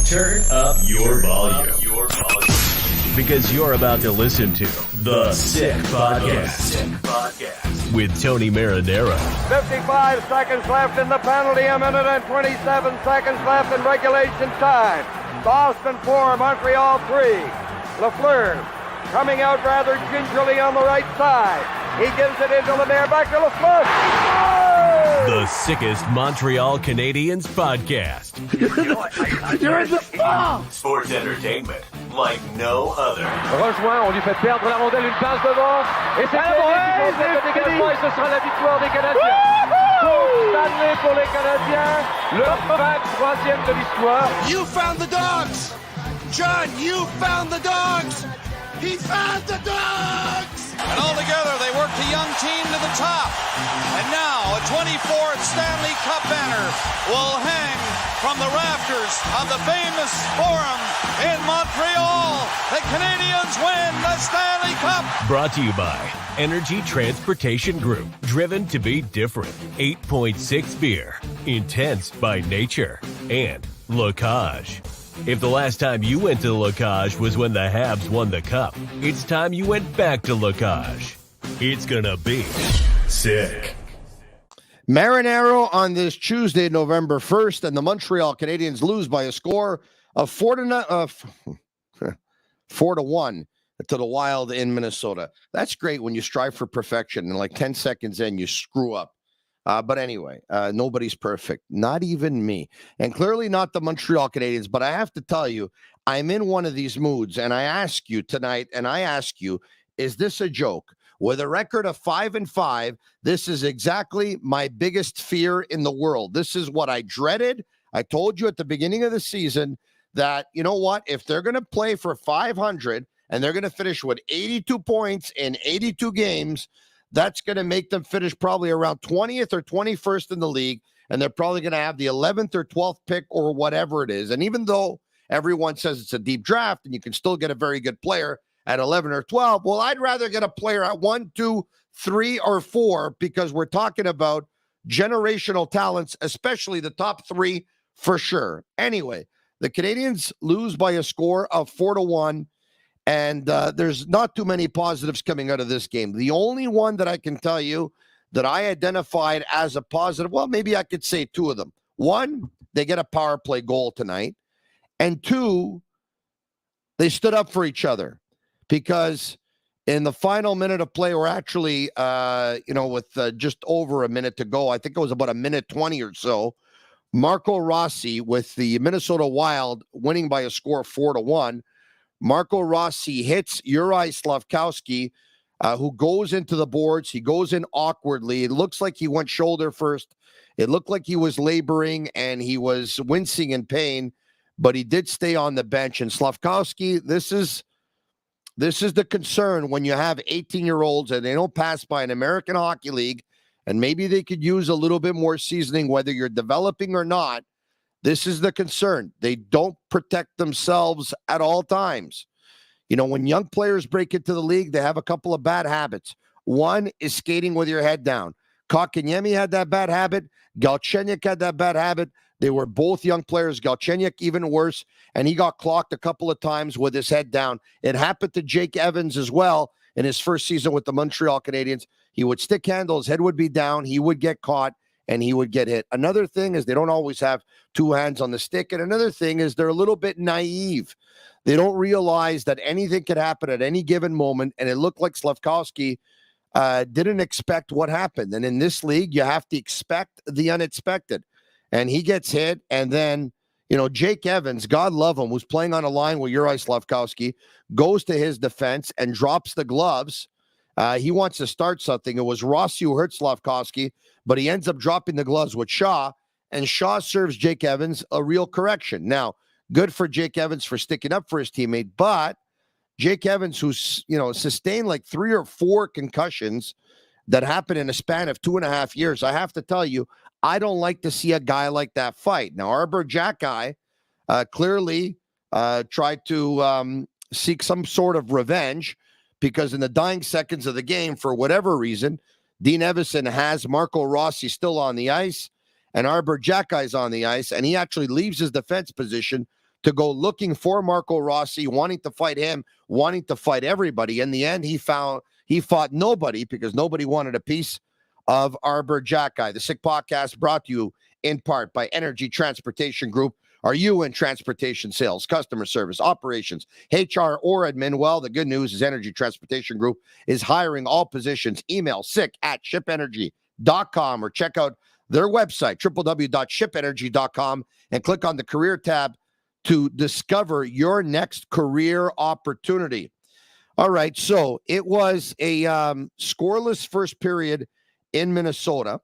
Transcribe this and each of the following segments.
Turn up your volume. Because you're about to listen to The Sick Podcast. With Tony Marinaro. 55 seconds left in the penalty, a minute and 27 seconds left in regulation time. Boston 4, Montreal 3. Lafleur coming out rather gingerly on the right side. He gives it into Lemaire, back to Lafleur. The sickest Montreal Canadiens podcast. You're in the ball! Sports entertainment like no other. Rejoint, on lui fait perdre la rondelle, une passe devant. Et c'est le dégagement et ce sera la victoire des Canadiens. Coupe Stanley pour les Canadiens. Le 23e de l'histoire. You found the dogs! John, you found the dogs! He found the dogs! And all together, they worked the young team to the top. And now, a 24th Stanley Cup banner will hang from the rafters of the famous Forum in Montreal. The Canadiens win the Stanley Cup. Brought to you by Energy Transportation Group. Driven to be different. 8.6 beer. Intense by nature. And Locage. If the last time you went to Locage was when the Habs won the Cup, it's time you went back to Locage. It's gonna be sick. Marinaro on this Tuesday, November 1st, and the Montreal Canadiens lose by a score of 4-1 to the Wild in Minnesota. That's great when you strive for perfection, and like 10 seconds in, you screw up. But anyway, nobody's perfect, not even me, and clearly not the Montreal Canadiens. But I have to tell you, I'm in one of these moods, and I ask you tonight, is this a joke? With a record of 5-5, this is exactly my biggest fear in the world. This is what I dreaded. I told you at the beginning of the season that, you know what, if they're going to play for 500 and they're going to finish with 82 points in 82 games, that's going to make them finish probably around 20th or 21st in the league, and they're probably going to have the 11th or 12th pick or whatever it is. And even though everyone says it's a deep draft and you can still get a very good player at 11 or 12, well, I'd rather get a player at 1, 2, 3, or 4 because we're talking about generational talents, especially the top 3 for sure. Anyway, the Canadiens lose by a score of 4-1. And there's not too many positives coming out of this game. The only one that I can tell you that I identified as a positive, well, maybe I could say 2 of them. 1, they get a power play goal tonight. And 2, they stood up for each other. Because in the final minute of play, or actually, with just over a minute to go, I think it was about a minute 20 or so, Marco Rossi with the Minnesota Wild winning by a score of 4-1. Marco Rossi hits Juraj Slafkovsky, who goes into the boards. He goes in awkwardly. It looks like he went shoulder first. It looked like he was laboring and he was wincing in pain, but he did stay on the bench. And Slafkovsky, this is the concern when you have 18-year-olds and they don't pass by an American Hockey League, and maybe they could use a little bit more seasoning, whether you're developing or not. This is the concern. They don't protect themselves at all times. You know, when young players break into the league, they have a couple of bad habits. One is skating with your head down. Kotkaniemi had that bad habit. Galchenyuk had that bad habit. They were both young players. Galchenyuk even worse, and he got clocked a couple of times with his head down. It happened to Jake Evans as well in his first season with the Montreal Canadiens. He would stick handle. His head would be down. He would get caught. And he would get hit. Another thing is they don't always have 2 hands on the stick. And another thing is they're a little bit naive. They don't realize that anything could happen at any given moment. And it looked like Slafkovsky didn't expect what happened. And in this league, you have to expect the unexpected. And he gets hit. And then, Jake Evans, God love him, who's playing on a line with Juraj Slafkovsky, goes to his defense and drops the gloves. He wants to start something. It was Rossi who hurt Slafkovsky, but he ends up dropping the gloves with Shaw, and Shaw serves Jake Evans a real correction. Now, good for Jake Evans for sticking up for his teammate, but Jake Evans, who's, sustained like 3 or 4 concussions that happened in a span of 2.5 years, I have to tell you, I don't like to see a guy like that fight. Now, Arbor Jacki clearly tried to seek some sort of revenge, because in the dying seconds of the game, for whatever reason, Dean Evason has Marco Rossi still on the ice, and Arbor Jacki is on the ice, and he actually leaves his defense position to go looking for Marco Rossi, wanting to fight him, wanting to fight everybody. In the end, he fought nobody because nobody wanted a piece of Arbor Jack Guy. The Sick Podcast brought to you in part by Energy Transportation Group. Are you in transportation sales, customer service, operations, HR, or admin? Well, the good news is Energy Transportation Group is hiring all positions. Email sick@shipenergy.com or check out their website, www.shipenergy.com, and click on the career tab to discover your next career opportunity. All right, so it was a scoreless first period in Minnesota.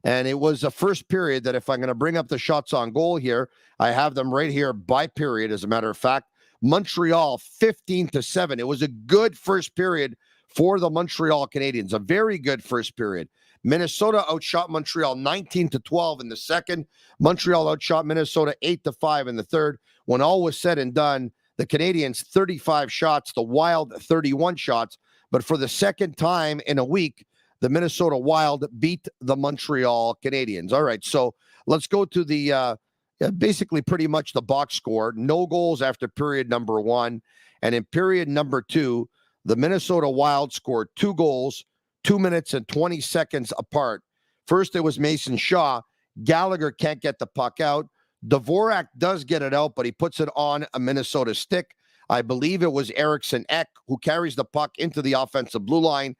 And it was a first period that, if I'm going to bring up the shots on goal here, I have them right here by period, as a matter of fact. Montreal 15-7. It was a good first period for the Montreal Canadiens, a very good first period. Minnesota outshot Montreal 19-12 in the second. Montreal outshot Minnesota 8-5 in the third. When all was said and done, the Canadiens 35 shots, the Wild 31 shots. But for the second time in a week, the Minnesota Wild beat the Montreal Canadiens. All right, so let's go to the basically pretty much the box score. No goals after period number one. And in period number two, the Minnesota Wild scored 2 goals, 2 minutes and 20 seconds apart. First, it was Mason Shaw. Gallagher can't get the puck out. Dvorak does get it out, but he puts it on a Minnesota stick. I believe it was Eriksson Ek who carries the puck into the offensive blue line,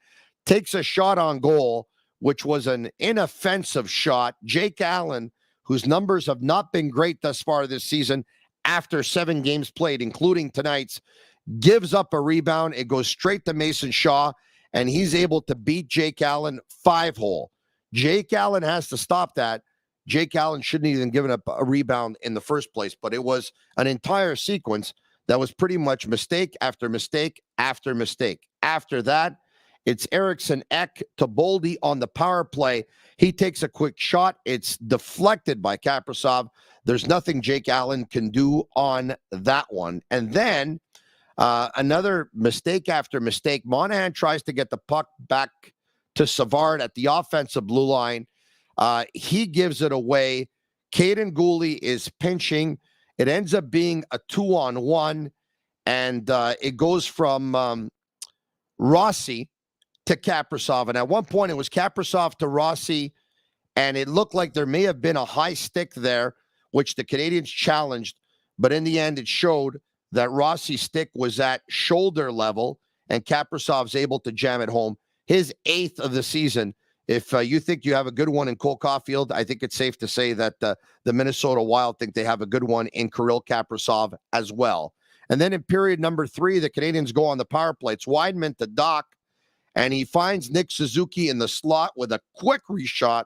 takes a shot on goal, which was an inoffensive shot. Jake Allen, whose numbers have not been great thus far this season after 7 games played, including tonight's, gives up a rebound. It goes straight to Mason Shaw, and he's able to beat Jake Allen 5-hole. Jake Allen has to stop that. Jake Allen shouldn't even given up a rebound in the first place, but it was an entire sequence that was pretty much mistake after mistake after mistake. After that, it's Eriksson Ek to Boldy on the power play. He takes a quick shot. It's deflected by Kaprizov. There's nothing Jake Allen can do on that one. And then another mistake after mistake. Monahan tries to get the puck back to Savard at the offensive blue line. He gives it away. Caden Gooley is pinching. It ends up being a 2-on-1, and it goes from Rossi to Kaprizov. And at one point, it was Kaprizov to Rossi, and it looked like there may have been a high stick there, which the Canadiens challenged. But in the end, it showed that Rossi's stick was at shoulder level, and Kaprizov's able to jam it home. His 8th of the season. If you think you have a good one in Cole Caulfield, I think it's safe to say that the Minnesota Wild think they have a good one in Kirill Kaprizov as well. And then in period number 3, the Canadiens go on the power play. It's Weidman to Doc, and he finds Nick Suzuki in the slot with a quick reshot.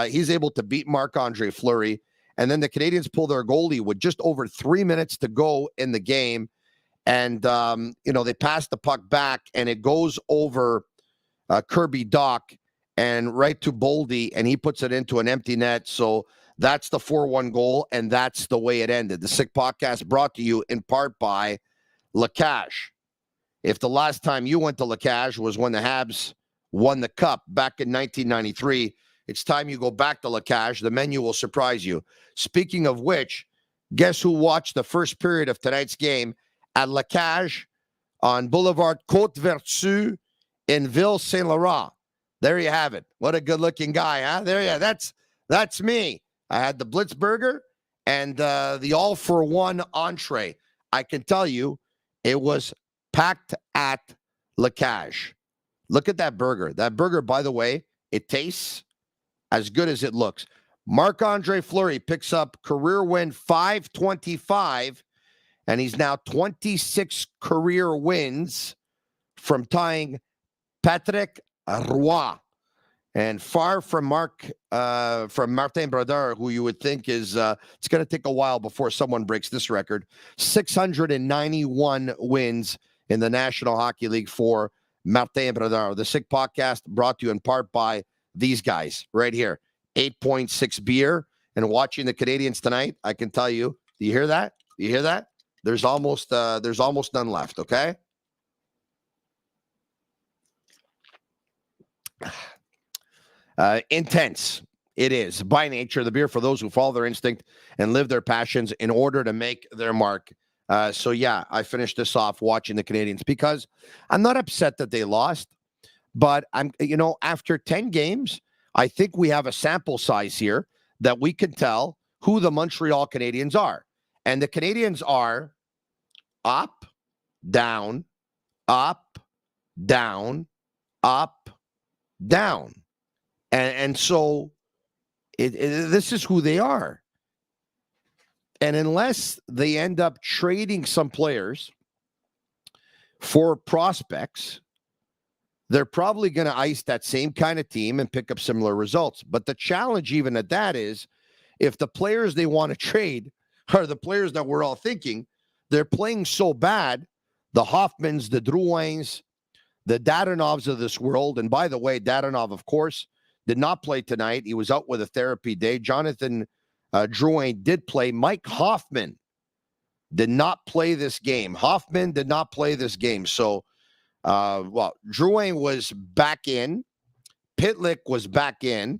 He's able to beat Marc-Andre Fleury. And then the Canadiens pull their goalie with just over 3 minutes to go in the game. And, they pass the puck back, and it goes over Kirby Dach and right to Boldy, and he puts it into an empty net. So that's the 4-1 goal, and that's the way it ended. The Sick Podcast brought to you in part by Lacage. If the last time you went to Lacage was when the Habs won the Cup back in 1993, it's time you go back to Lacage. The menu will surprise you. Speaking of which, guess who watched the first period of tonight's game at Lacage on Boulevard Côte-Vertu in Ville Saint-Laurent? There you have it. What a good-looking guy, huh? There you go. That's me. I had the Blitzburger and the all-for-one entree. I can tell you it was packed at Lacage. Look at that burger. That burger, by the way, it tastes as good as it looks. Marc-Andre Fleury picks up career win 525, and he's now 26 career wins from tying Patrick Roy. And far from Martin Brodeur, who you would think is, it's going to take a while before someone breaks this record. 691 wins in the National Hockey League for Martin Brodeur. The Sick Podcast brought to you in part by these guys right here. 8.6 beer. And watching the Canadiens tonight, I can tell you, do you hear that? You hear that? There's almost none left, okay? Intense it is by nature the beer for those who follow their instinct and live their passions in order to make their mark. So yeah, I finished this off watching the Canadiens because I'm not upset that they lost, but after 10 games, I think we have a sample size here that we can tell who the Montreal Canadiens are. And the Canadiens are up, down, up, down, up, down. And so this is who they are. And unless they end up trading some players for prospects, they're probably going to ice that same kind of team and pick up similar results. But the challenge even at that is if the players they want to trade are the players that we're all thinking, they're playing so bad, the Hoffmans, the Drouins, the Dadonovs of this world. And by the way, Dadonov, of course, did not play tonight. He was out with a therapy day. Jonathan Drouin did play. Mike Hoffman did not play this game. Hoffman did not play this game. So, Drouin was back in. Pitlick was back in.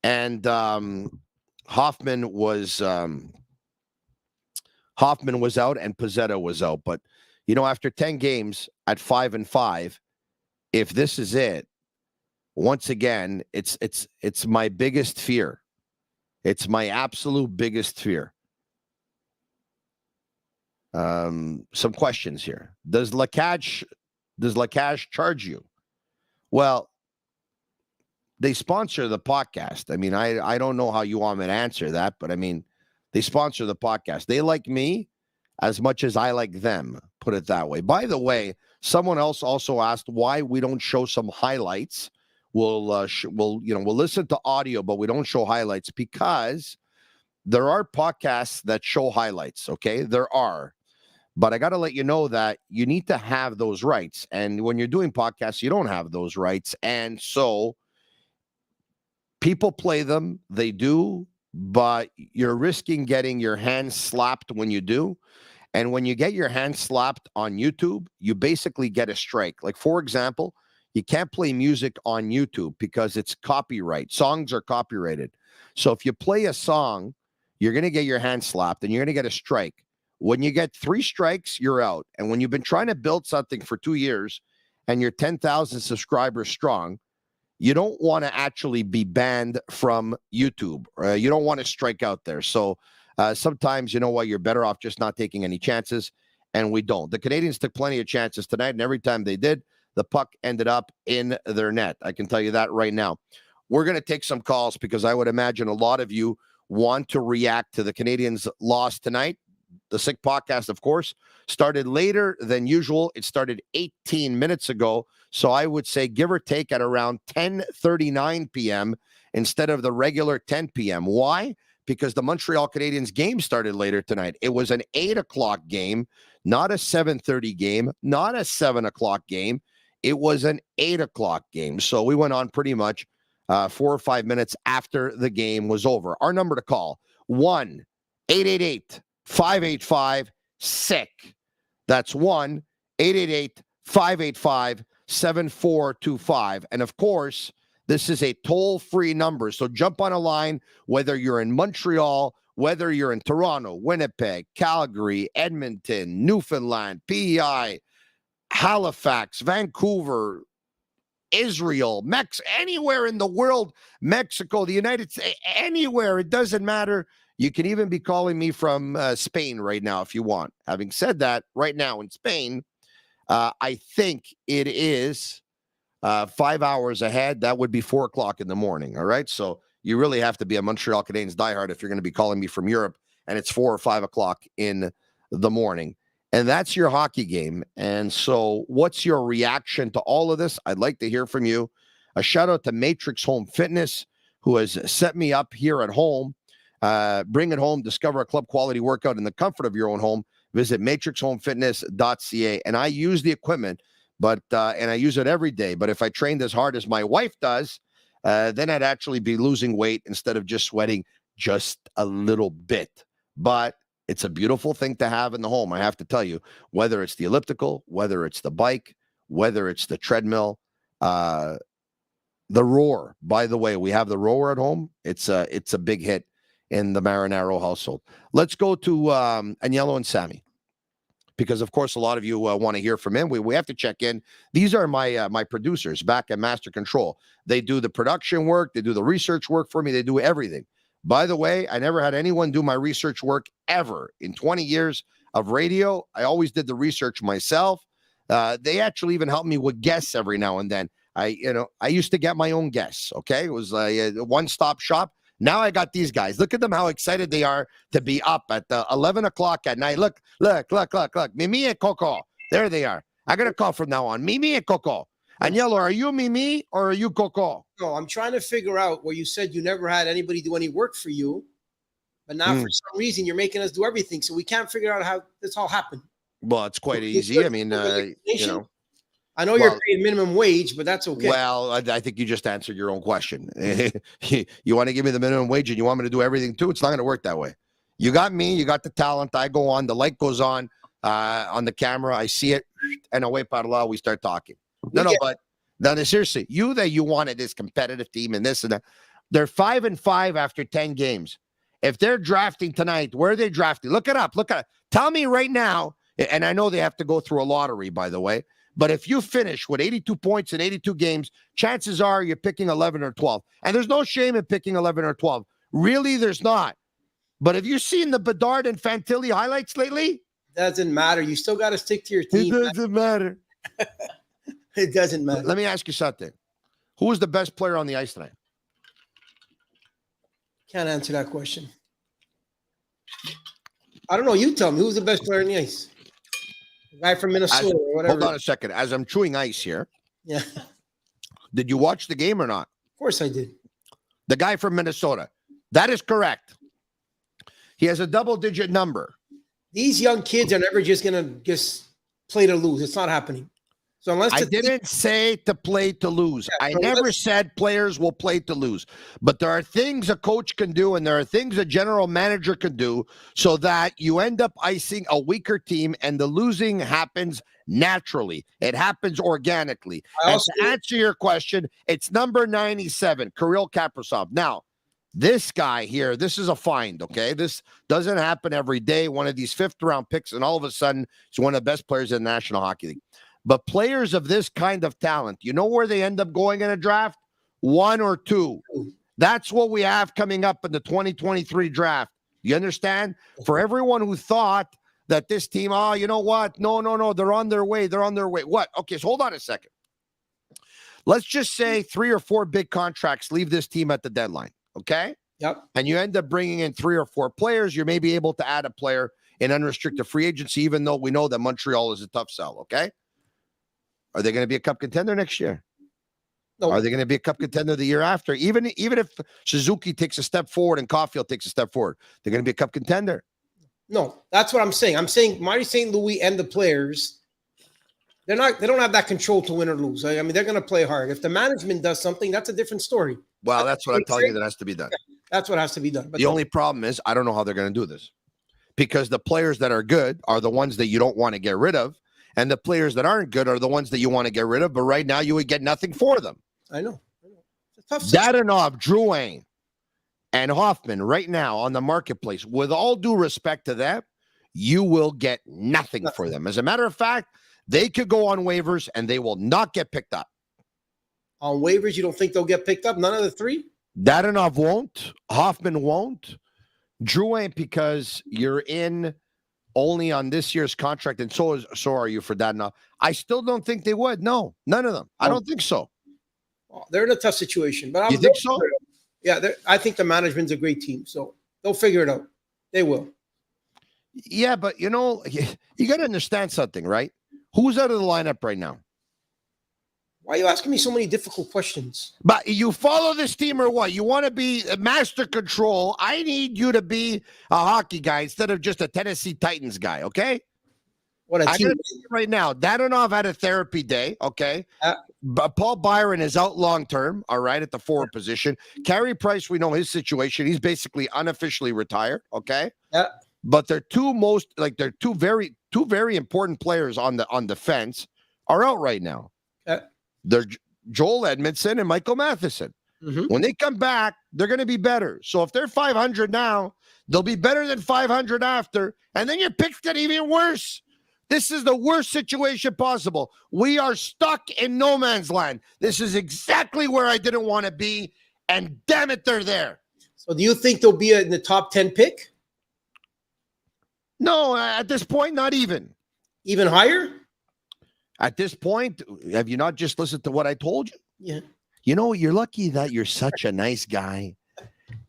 And Hoffman was out and Pizzetta was out. But, after 10 games at 5-5, if this is it, once again, it's my biggest fear. It's my absolute biggest fear. Some questions here. Does Lacage charge you? Well, they sponsor the podcast. I mean, I don't know how you want me to answer that, but I mean, they sponsor the podcast. They like me as much as I like them, put it that way. By the way, someone else also asked why we don't show some highlights. We'll listen to audio, but we don't show highlights because there are podcasts that show highlights. Okay, there are, but I got to let you know that you need to have those rights. And when you're doing podcasts, you don't have those rights, and so people play them. They do, but you're risking getting your hands slapped when you do. And when you get your hands slapped on YouTube, you basically get a strike. Like, for example, you can't play music on YouTube because it's copyright. Songs are copyrighted. So if you play a song, you're going to get your hand slapped and you're going to get a strike. When you get 3 strikes, you're out. And when you've been trying to build something for 2 years and you're 10,000 subscribers strong, you don't want to actually be banned from YouTube. You don't want to strike out there. So sometimes, you're better off just not taking any chances, and we don't. The Canadiens took plenty of chances tonight, and every time they did, the puck ended up in their net. I can tell you that right now. We're going to take some calls because I would imagine a lot of you want to react to the Canadiens' loss tonight. The Sick Podcast, of course, started later than usual. It started 18 minutes ago. So I would say give or take at around 10:39 p.m. instead of the regular 10 p.m. Why? Because the Montreal Canadiens game started later tonight. It was an 8 o'clock game, not a 7:30 game, not a 7 o'clock game. It was an 8 o'clock game. So we went on pretty much 4 or 5 minutes after the game was over. Our number to call, 1-888-585-SICK. That's 1-888-585-7425. And of course, this is a toll-free number. So jump on a line, whether you're in Montreal, whether you're in Toronto, Winnipeg, Calgary, Edmonton, Newfoundland, PEI, Halifax, Vancouver, Israel, anywhere in the world, Mexico, the United States, anywhere. It doesn't matter. You can even be calling me from Spain right now if you want. Having said that, right now in Spain, I think it is 5 hours ahead. That would be 4 o'clock in the morning. All right. So you really have to be a Montreal Canadiens diehard if you're going to be calling me from Europe and it's 4 or 5 o'clock in the morning. And that's your hockey game. And so what's your reaction to all of this? I'd like to hear from you. A shout out to Matrix Home Fitness, who has set me up here at home. Bring it home, discover a club quality workout in the comfort of your own home. Visit matrixhomefitness.ca. And I use the equipment, and I use it every day. But if I trained as hard as my wife does, then I'd actually be losing weight instead of just sweating just a little bit. But it's a beautiful thing to have in the home. I have to tell you, whether it's the elliptical, whether it's the bike, whether it's the treadmill, The roar, by the way, we have the roar at home. It's a big hit in the Marinaro household. Let's go to Agnello and Sammy, because of course a lot of you want to hear from him. We have to check in. These are my producers back at Master Control. They do the production work, they do the research work for me, they do everything. By the way, I never had anyone do my research work ever in 20 years of radio. I always did the research myself. They actually even help me with guests every now and then. I used to get my own guests. Okay. It was a one-stop shop. Now I got these guys. Look at them, how excited they are to be up at 11 o'clock at night. Look. Mimi and Coco. There they are. I got to call from now on. Mimi and Coco. Agnello, are you Mimi or are you Coco? No, I'm trying to figure out where you said you never had anybody do any work for you, but now for some reason you're making us do everything. So we can't figure out how this all happened. Well, it's quite easy. I mean, I know you're paying minimum wage, but that's okay. Well, I think you just answered your own question. You want to give me the minimum wage and you want me to do everything too? It's not going to work that way. You got me. You got the talent. I go on. The light goes on the camera. I see it. And away, parla, we start talking. But seriously, you wanted this competitive team and this and that. They're 5-5 after 10 games. If they're drafting tonight, where are they drafting? Look it up. Tell me right now. And I know they have to go through a lottery, by the way. But if you finish with 82 points in 82 games, chances are you're picking 11 or 12. And there's no shame in picking 11 or 12. Really, there's not. But have you seen the Bedard and Fantilli highlights lately? Doesn't matter. You still got to stick to your team. It doesn't matter. It doesn't matter. Let me ask you something. Who was the best player on the ice tonight? Can't answer that question. I don't know. You tell me. Who's the best player on the ice? The guy from Minnesota or whatever. Hold on a second. As I'm chewing ice here. Yeah. Did you watch the game or not? Of course I did. The guy from Minnesota. That is correct. He has a double-digit number. These young kids are never just going to just play to lose. It's not happening. So unless I didn't say to play to lose. Yeah, I never said players will play to lose. But there are things a coach can do and there are things a general manager can do so that you end up icing a weaker team and the losing happens naturally. It happens organically. And to answer your question, it's number 97, Kirill Kaprizov. Now, this guy here, this is a find, okay? This doesn't happen every day. One of these fifth-round picks, and all of a sudden, he's one of the best players in the National Hockey League. But players of this kind of talent, you know where they end up going in a draft? 1 or 2. That's what we have coming up in the 2023 draft. You understand? For everyone who thought that this team, you know what? No, they're on their way. They're on their way. What? Okay, so hold on a second. Let's just say 3 or 4 big contracts leave this team at the deadline, okay? Yep. And you end up bringing in 3 or 4 players. You may be able to add a player in unrestricted free agency, even though we know that Montreal is a tough sell, okay? Are they going to be a cup contender next year? No. Are they going to be a cup contender the year after? Even if Suzuki takes a step forward and Caulfield takes a step forward, they're going to be a cup contender. No, that's what I'm saying. I'm saying Marty St. Louis and the players, they don't have that control to win or lose. I mean, they're going to play hard. If the management does something, that's a different story. Well, that's what I'm telling you that has to be done. Yeah, that's what has to be done. But the only problem is I don't know how they're going to do this, because the players that are good are the ones that you don't want to get rid of. And the players that aren't good are the ones that you want to get rid of. But right now, you would get nothing for them. I know. It's a tough Dadonov, Drouin, and Hoffman right now on the marketplace, with all due respect to them, you will get nothing for them. As a matter of fact, they could go on waivers and they will not get picked up. On waivers, you don't think they'll get picked up? None of the 3? Dadonov won't. Hoffman won't. Drouin, because you're in only on this year's contract, and so are you for that now. I still don't think they would. No, none of them. I don't think so. Well, they're in a tough situation. But you think so? Yeah, I think the management's a great team, so they'll figure it out. They will. Yeah, but you got to understand something, right? Who's out of the lineup right now? Why are you asking me so many difficult questions? But you follow this team or what? You want to be Master Control. I need you to be a hockey guy instead of just a Tennessee Titans guy, okay? What a team. Right now, Dadonov had a therapy day, okay? Paul Byron is out long-term, all right, at the forward position. Carey Price, we know his situation. He's basically unofficially retired, okay? Yeah. But they're two very important players on defense are out right now. Yeah. Joel Edmondson and Michael Matheson. Mhm. When they come back, they're going to be better. So if they're 500 now, they'll be better than 500 after. And then your picks get even worse. This is the worst situation possible. We are stuck in no man's land. This is exactly where I didn't want to be. And damn it, they're there. So do you think they'll be in the top 10 pick? No, at this point, not even. Even higher? At this point, have you not just listened to what I told you? Yeah. You know, you're lucky that you're such a nice guy.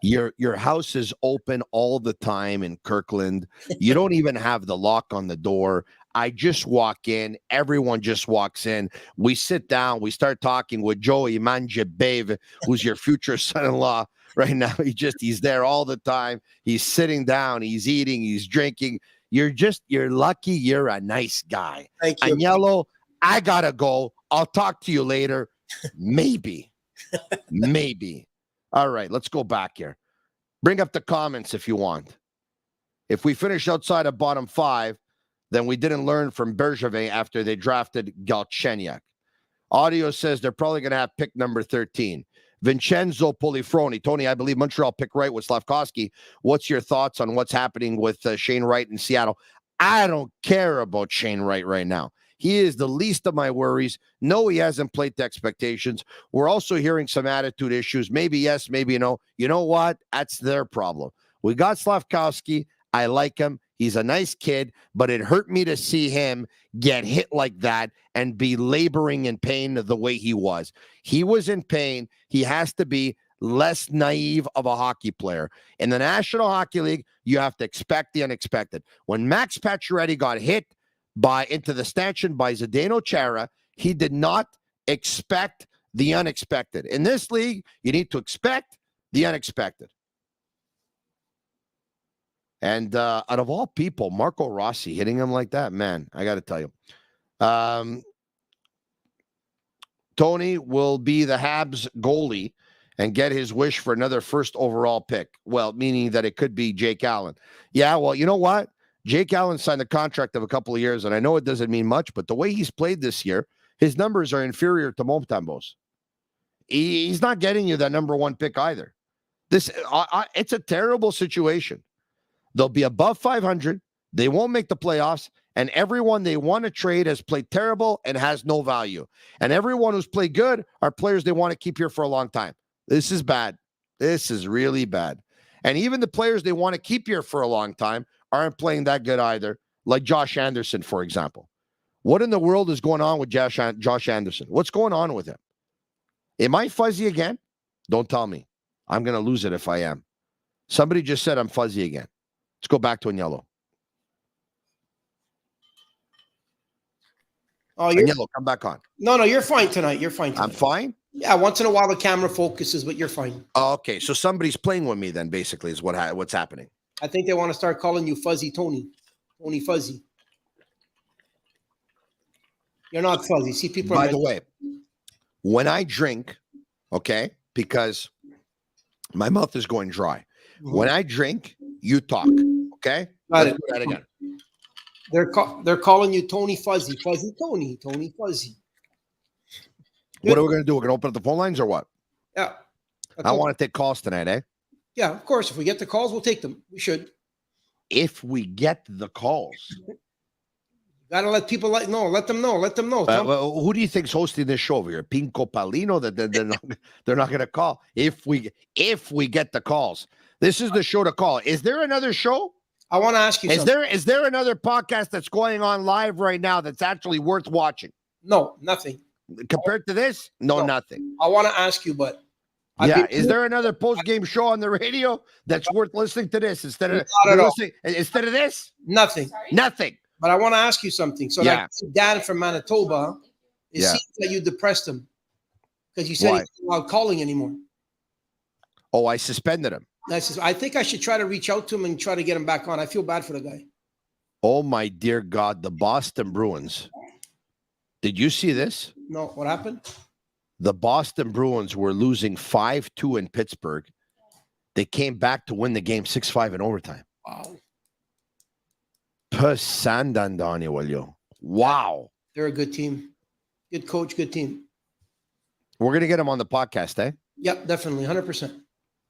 Your house is open all the time in Kirkland. You don't even have the lock on the door. I just walk in. Everyone just walks in. We sit down. We start talking with Joey Manjabev, who's your future son-in-law right now. He's there all the time. He's sitting down. He's eating. He's drinking. You're lucky. You're a nice guy. Thank you. Agnello, I gotta go. I'll talk to you later. Maybe. Maybe. All right, let's go back here. Bring up the comments if you want. If we finish outside of bottom 5, then we didn't learn from Bergevin after they drafted Galchenyuk. Audio says they're probably going to have pick number 13. Vincenzo Polifroni. Tony, I believe Montreal pick right with Slavkovsky. What's your thoughts on what's happening with Shane Wright in Seattle? I don't care about Shane Wright right now. He is the least of my worries. No, he hasn't played to expectations. We're also hearing some attitude issues. Maybe yes, maybe no. You know what? That's their problem. We got Slavkovsky. I like him. He's a nice kid, but it hurt me to see him get hit like that and be laboring in pain the way he was. He was in pain. He has to be less naive of a hockey player. In the National Hockey League, you have to expect the unexpected. When Max Pacioretty got hit into the stanchion by Zdeno Chara, he did not expect the unexpected. In this league, you need to expect the unexpected. And out of all people, Marco Rossi hitting him like that, man, I got to tell you. Tony will be the Habs goalie and get his wish for another first overall pick. Well, meaning that it could be Jake Allen. Yeah, well, you know what? Jake Allen signed a contract of a couple of years, and I know it doesn't mean much, but the way he's played this year, his numbers are inferior to Montembeau's. He's not getting you that number 1 pick either. It's a terrible situation. They'll be above 500. They won't make the playoffs. And everyone they want to trade has played terrible and has no value. And everyone who's played good are players they want to keep here for a long time. This is bad. This is really bad. And even the players they want to keep here for a long time aren't playing that good either, like Josh Anderson, for example. What in the world is going on with Josh Anderson? What's going on with him? Am I fuzzy again? Don't tell me. I'm going to lose it if I am. Somebody just said I'm fuzzy again. Let's go back to Agnello. Oh, Agnello, come back on. No, you're fine tonight. You're fine tonight. I'm fine? Yeah, once in a while the camera focuses, but you're fine. Oh, okay, so somebody's playing with me then, basically, is what's happening. I think they want to start calling you Fuzzy Tony. Tony Fuzzy. You're not fuzzy. See, people By the way, when I drink, okay, because my mouth is going dry. When I drink, you talk, okay? Got Let's it. do that again. They're calling you Tony Fuzzy. Fuzzy Tony. Tony Fuzzy. What are we going to do? We're going to open up the phone lines or what? Yeah. I want to take calls tonight, eh? Yeah, of course. If we get the calls, we'll take them. We should. If we get the calls. Gotta let people let them know. Well, who do you think's hosting this show over here? Pinko Palino? That they're not going to call. If we get the calls. This is the show to call. Is there another show? I want to ask you something. Is there another podcast that's going on live right now that's actually worth watching? No, nothing. Compared to this? No, nothing. I want to ask you, but is there another post-game show on the radio that's worth listening to this instead of this? Nothing. Nothing. But I want to ask you something. So that Dan from Manitoba, it seems that you depressed him because you said he's not allowed calling anymore. Oh, I suspended him. I think I should try to reach out to him and try to get him back on. I feel bad for the guy. Oh, my dear God. The Boston Bruins. Did you see this? No. What happened? The Boston Bruins were losing 5-2 in Pittsburgh. They came back to win the game 6-5 in overtime. Wow. Wow. They're a good team. Good coach, good team. We're going to get him on the podcast, eh? Yep, definitely, 100%.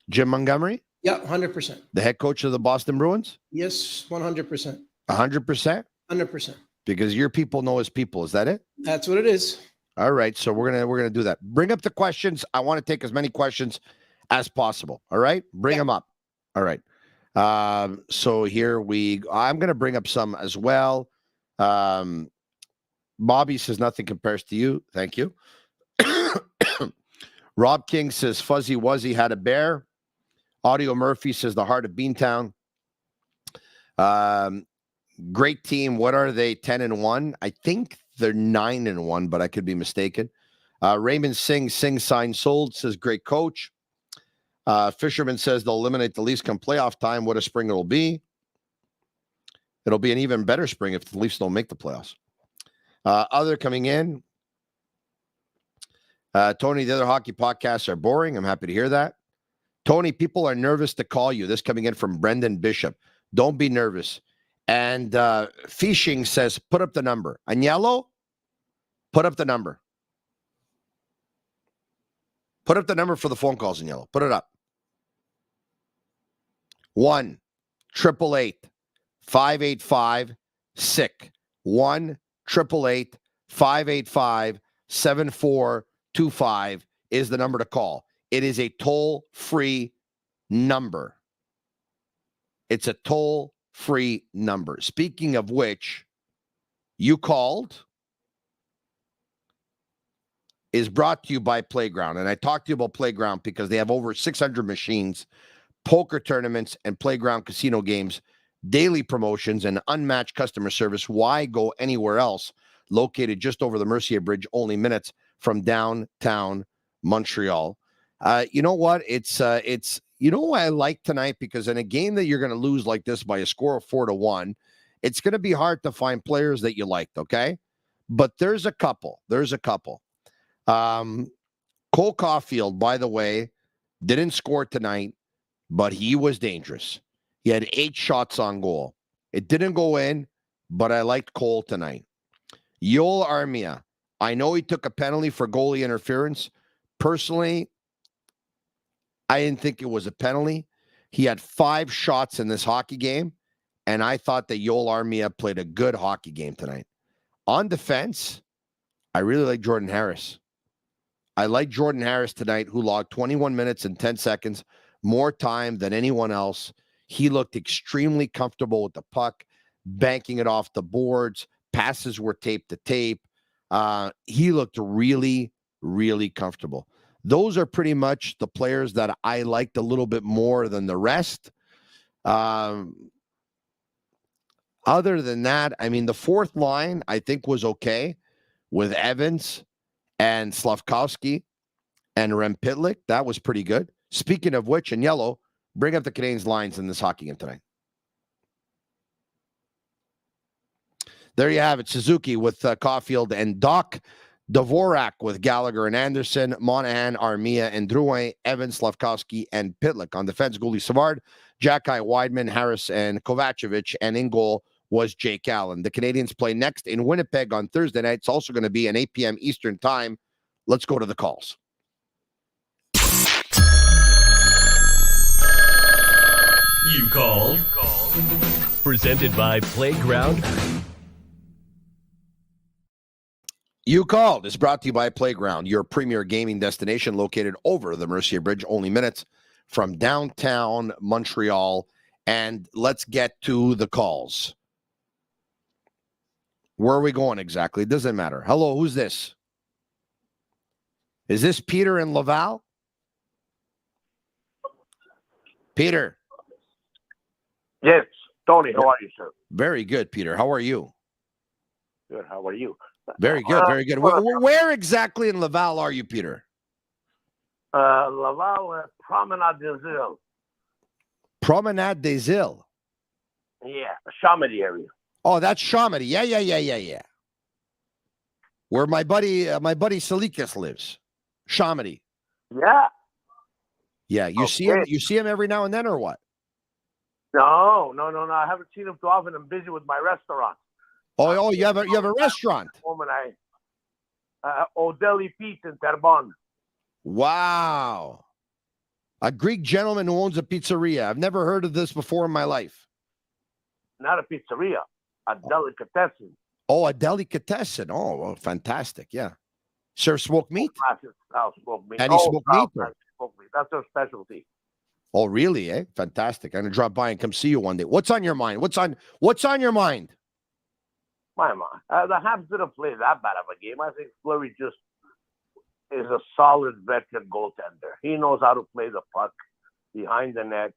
Jim Montgomery? Yep, 100%. The head coach of the Boston Bruins? Yes, 100%. 100%? 100%. Because your people know his people. Is that it? That's what it is. All right. So we're gonna do that. Bring up the questions. I want to take as many questions as possible. All right. Bring them up. All right. So here I'm gonna bring up some as well. Bobby says nothing compares to you. Thank you. Rob King says Fuzzy Wuzzy had a bear. Audio Murphy says the heart of Beantown. Great team. What are they? 10-1. I think they're 9-1, but I could be mistaken. Raymond Singh signed sold says great coach. Fisherman says they'll eliminate the Leafs come playoff time. What a spring it'll be. It'll be an even better spring if the Leafs don't make the playoffs. Other coming in. Tony, the other hockey podcasts are boring. I'm happy to hear that. Tony, people are nervous to call you. This coming in from Brendan Bishop. Don't be nervous. And Fishing says, put up the number. Agnello, put up the number. Put up the number for the phone calls, Agnello. Put it up. 1-888-585-SICK. 1-888-585-7425 is the number to call. It is a toll-free number. It's a toll-free number. Speaking of which, you called is brought to you by Playground. And I talked to you about Playground because they have over 600 machines, poker tournaments, and Playground casino games, daily promotions, and unmatched customer service. Why go anywhere else? Located just over the Mercier Bridge, only minutes from downtown Montreal. You know what? It's you know what I like tonight? Because in a game that you're going to lose like this by a score of 4-1, it's going to be hard to find players that you liked, okay? But there's a couple. Cole Caulfield, by the way, didn't score tonight, but he was dangerous. He had 8 shots on goal. It didn't go in, but I liked Cole tonight. Yoel Armia, I know he took a penalty for goalie interference. Personally, I didn't think it was a penalty. He had 5 shots in this hockey game, and I thought that Yoel Armia played a good hockey game tonight. On defense, I really like Jordan Harris. I like Jordan Harris tonight, who logged 21 minutes and 10 seconds, more time than anyone else. He looked extremely comfortable with the puck, banking it off the boards. Passes were tape to tape. He looked really, really comfortable. Those are pretty much the players that I liked a little bit more than the rest. Other than that, I mean, the fourth line, I think, was okay with Evans and Slavkovsky and Rempitlik. That was pretty good. Speaking of which, in yellow, bring up the Canadiens lines in this hockey game tonight. There you have it. Suzuki with Caulfield and Doc. Dvorak with Gallagher and Anderson. Monahan, Armia, and Drouin. Evans, Slavkovsky, and Pitlick. On defense, goalie Savard, Jacki, Weidman, Harris, and Kovacevic. And in goal was Jake Allen. The Canadiens play next in Winnipeg on Thursday night. It's also going to be an 8 p.m. Eastern time. Let's go to the calls. You called. Presented by Playground. You Called is brought to you by Playground, your premier gaming destination located over the Mercier Bridge, only minutes from downtown Montreal. And let's get to the calls. Where are we going exactly? It doesn't matter. Hello, who's this? Is this Peter in Laval? Peter. Yes, Tony, how are you, sir? Very good, Peter. How are you? Good, how are you? Very good, very good. Where exactly in Laval are you, Peter? Laval, Promenade des Îles. Promenade des Îles. Yeah, Chamonix area. Oh, that's Chamonix. Yeah. Where my buddy Salikas lives. Chamonix. Yeah. Yeah, you see him every now and then, or what? No. I haven't seen him too often. I'm busy with my restaurant. Oh, you have a restaurant. Odeli Pete in Terrebonne. Wow. A Greek gentleman who owns a pizzeria. I've never heard of this before in my life. Not a pizzeria, a delicatessen. Oh, a delicatessen. Oh, well, fantastic. Yeah. Serve smoked meat? Smoked meat. Any smoked meat? Smoked meat. That's their specialty. Oh, really? Eh? Fantastic. I'm gonna drop by and come see you one day. What's on your mind? What's on your mind? My mind. The Habs didn't play that bad of a game. I think Fleury just is a solid veteran goaltender. He knows how to play the puck behind the net.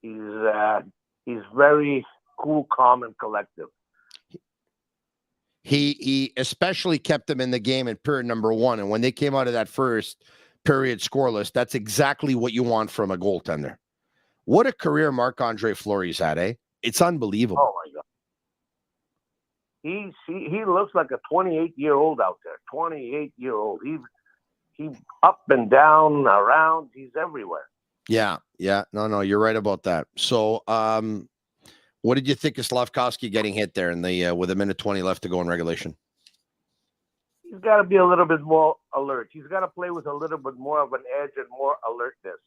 He's very cool, calm, and collective. He especially kept them in the game in period number 1. And when they came out of that first period scoreless, that's exactly what you want from a goaltender. What a career Marc-Andre Fleury's had, eh? It's unbelievable. Oh, my God. He looks like a 28-year-old out there. 28-year-old. He up and down, around. He's everywhere. Yeah. No, you're right about that. So, what did you think of Slafkovsky getting hit there in the with a minute 20 left to go in regulation? He's got to be a little bit more alert. He's got to play with a little bit more of an edge and more alertness.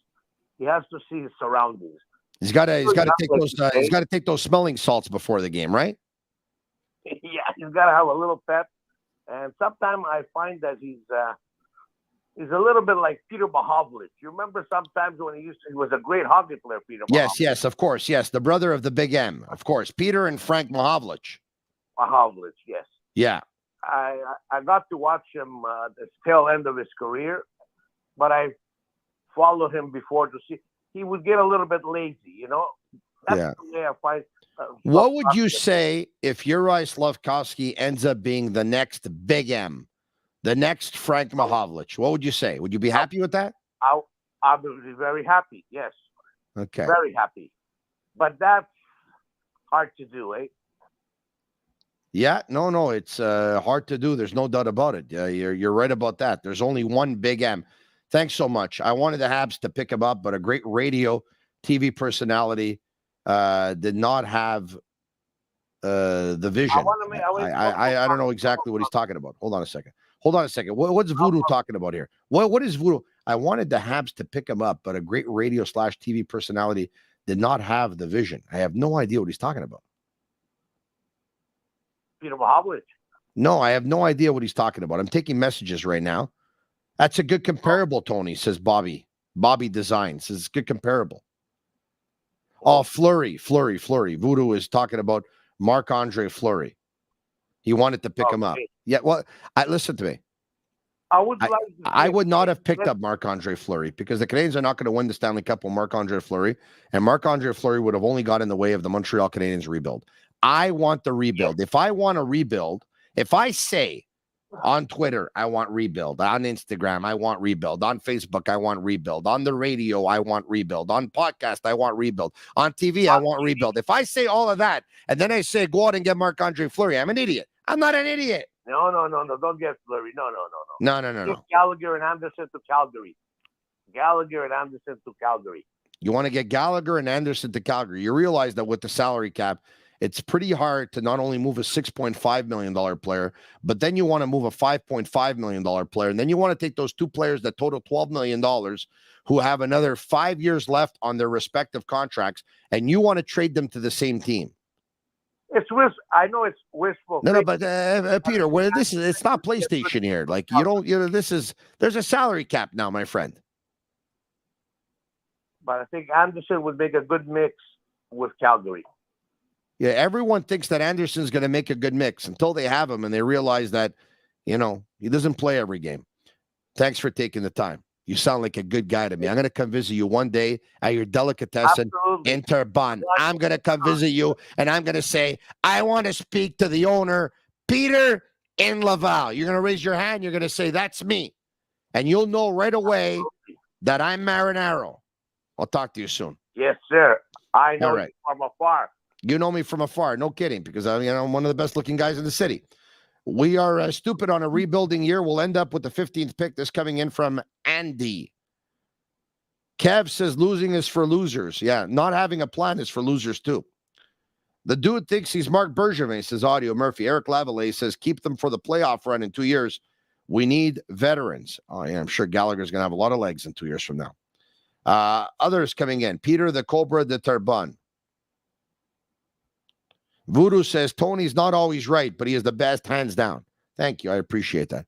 He has to see his surroundings. He's got to take those smelling salts before the game, right? Yeah, he's got to have a little pep. And sometimes I find that he's a little bit like Peter Mahovlich. You remember sometimes when he was a great hockey player, Peter Mahovlich? Yes, of course. Yes, the brother of the Big M, of course. Peter and Frank Mahovlich. Mahovlich, yes. Yeah. I got to watch him the tail end of his career, but I followed him before to see. He would get a little bit lazy, you know? That's the way I find. What would you say if Uri Slafkovsky ends up being the next Big M, the next Frank Mahovlich? What would you say? Would you be happy with that? I would be very happy, yes. Okay. Very happy. But that's hard to do, eh? Yeah, no, it's hard to do. There's no doubt about it. You're right about that. There's only one Big M. Thanks so much. I wanted the Habs to pick him up, but a great radio, TV personality did not have the vision. I don't know exactly what he's talking about. Hold on a second. What's Voodoo talking about here? What is Voodoo? I wanted the Habs to pick him up, but a great radio / TV personality did not have the vision. I have no idea what he's talking about. Peter Mahovlich. No, I have no idea what he's talking about. I'm taking messages right now. That's a good comparable, Tony, says Bobby. Bobby Designs. It's good comparable. Oh, Fleury. Voodoo is talking about Marc-Andre Fleury. He wanted to pick him up. Yeah, well, listen to me. I would not have picked up Marc-Andre Fleury because the Canadiens are not going to win the Stanley Cup with Marc-Andre Fleury, and Marc-Andre Fleury would have only got in the way of the Montreal Canadiens rebuild. I want the rebuild. If I want a rebuild, if I say on Twitter, I want rebuild. On Instagram, I want rebuild. On Facebook, I want rebuild. On the radio, I want rebuild. On podcast, I want rebuild. On TV, I want rebuild. If I say all of that, and then I say, go out and get Marc-Andre Fleury, I'm an idiot. I'm not an idiot. No. Don't get Fleury. No. No. Gallagher and Anderson to Calgary. You want to get Gallagher and Anderson to Calgary. You realize that with the salary cap, it's pretty hard to not only move a $6.5 million player, but then you want to move a $5.5 million player. And then you want to take those two players that total $12 million who have another 5 years left on their respective contracts, and you want to trade them to the same team. I know it's wishful. No, but Peter, it's not PlayStation here. Like there's a salary cap now, my friend. But I think Anderson would make a good mix with Calgary. Yeah, everyone thinks that Anderson's going to make a good mix until they have him and they realize that, he doesn't play every game. Thanks for taking the time. You sound like a good guy to me. I'm going to come visit you one day at your delicatessen in Terrebonne. I'm going to come visit you, and I'm going to say, I want to speak to the owner, Peter in Laval. You're going to raise your hand. You're going to say, that's me. And you'll know right away that I'm Marinaro. I'll talk to you soon. Yes, sir. I know you from afar. You know me from afar. No kidding, because I'm one of the best-looking guys in the city. We are stupid on a rebuilding year. We'll end up with the 15th pick. This coming in from Andy. Kev says losing is for losers. Yeah, not having a plan is for losers too. The dude thinks he's Marc Bergevin, says Audio Murphy. Eric Lavallee says keep them for the playoff run in 2 years. We need veterans. Oh, yeah, I'm sure Gallagher's going to have a lot of legs in 2 years from now. Others coming in. Peter the Cobra de Terrebonne. Voodoo says Tony's not always right, but he is the best, hands down. Thank you. I appreciate that.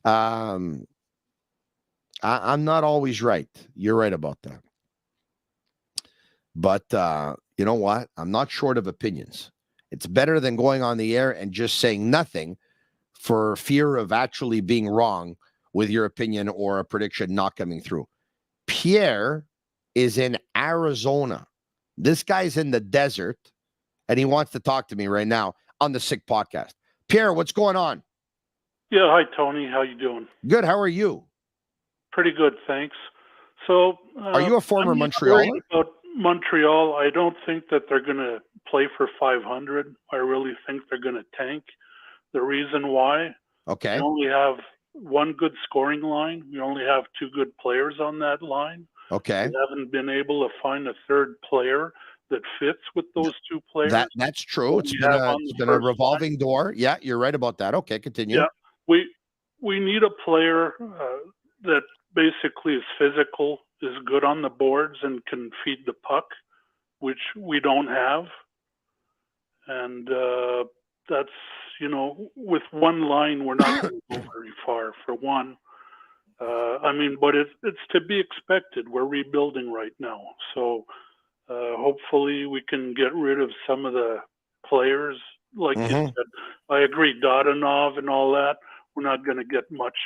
I'm not always right. You're right about that. But you know what? I'm not short of opinions. It's better than going on the air and just saying nothing for fear of actually being wrong with your opinion or a prediction not coming through. Pierre is in Arizona. This guy's in the desert, and he wants to talk to me right now on the Sick Podcast. Pierre, what's going on? Yeah, hi, Tony. How you doing? Good. How are you? Pretty good, thanks. So, are you a former I'm Montrealer? About Montreal, I don't think that they're going to play for 500. I really think they're going to tank. The reason why, okay, we only have one good scoring line. We only have two good players on that line. Okay, we haven't been able to find a third player that fits with those two players. That's true. It's been a revolving door. Yeah, you're right about that. Okay, continue. Yeah, we need a player that basically is physical, is good on the boards, and can feed the puck, which we don't have. And that's, with one line, we're not going to go very far, for one. But it's to be expected. We're rebuilding right now. So hopefully we can get rid of some of the players. Like you said, I agree, Dadonov and all that, we're not going to get much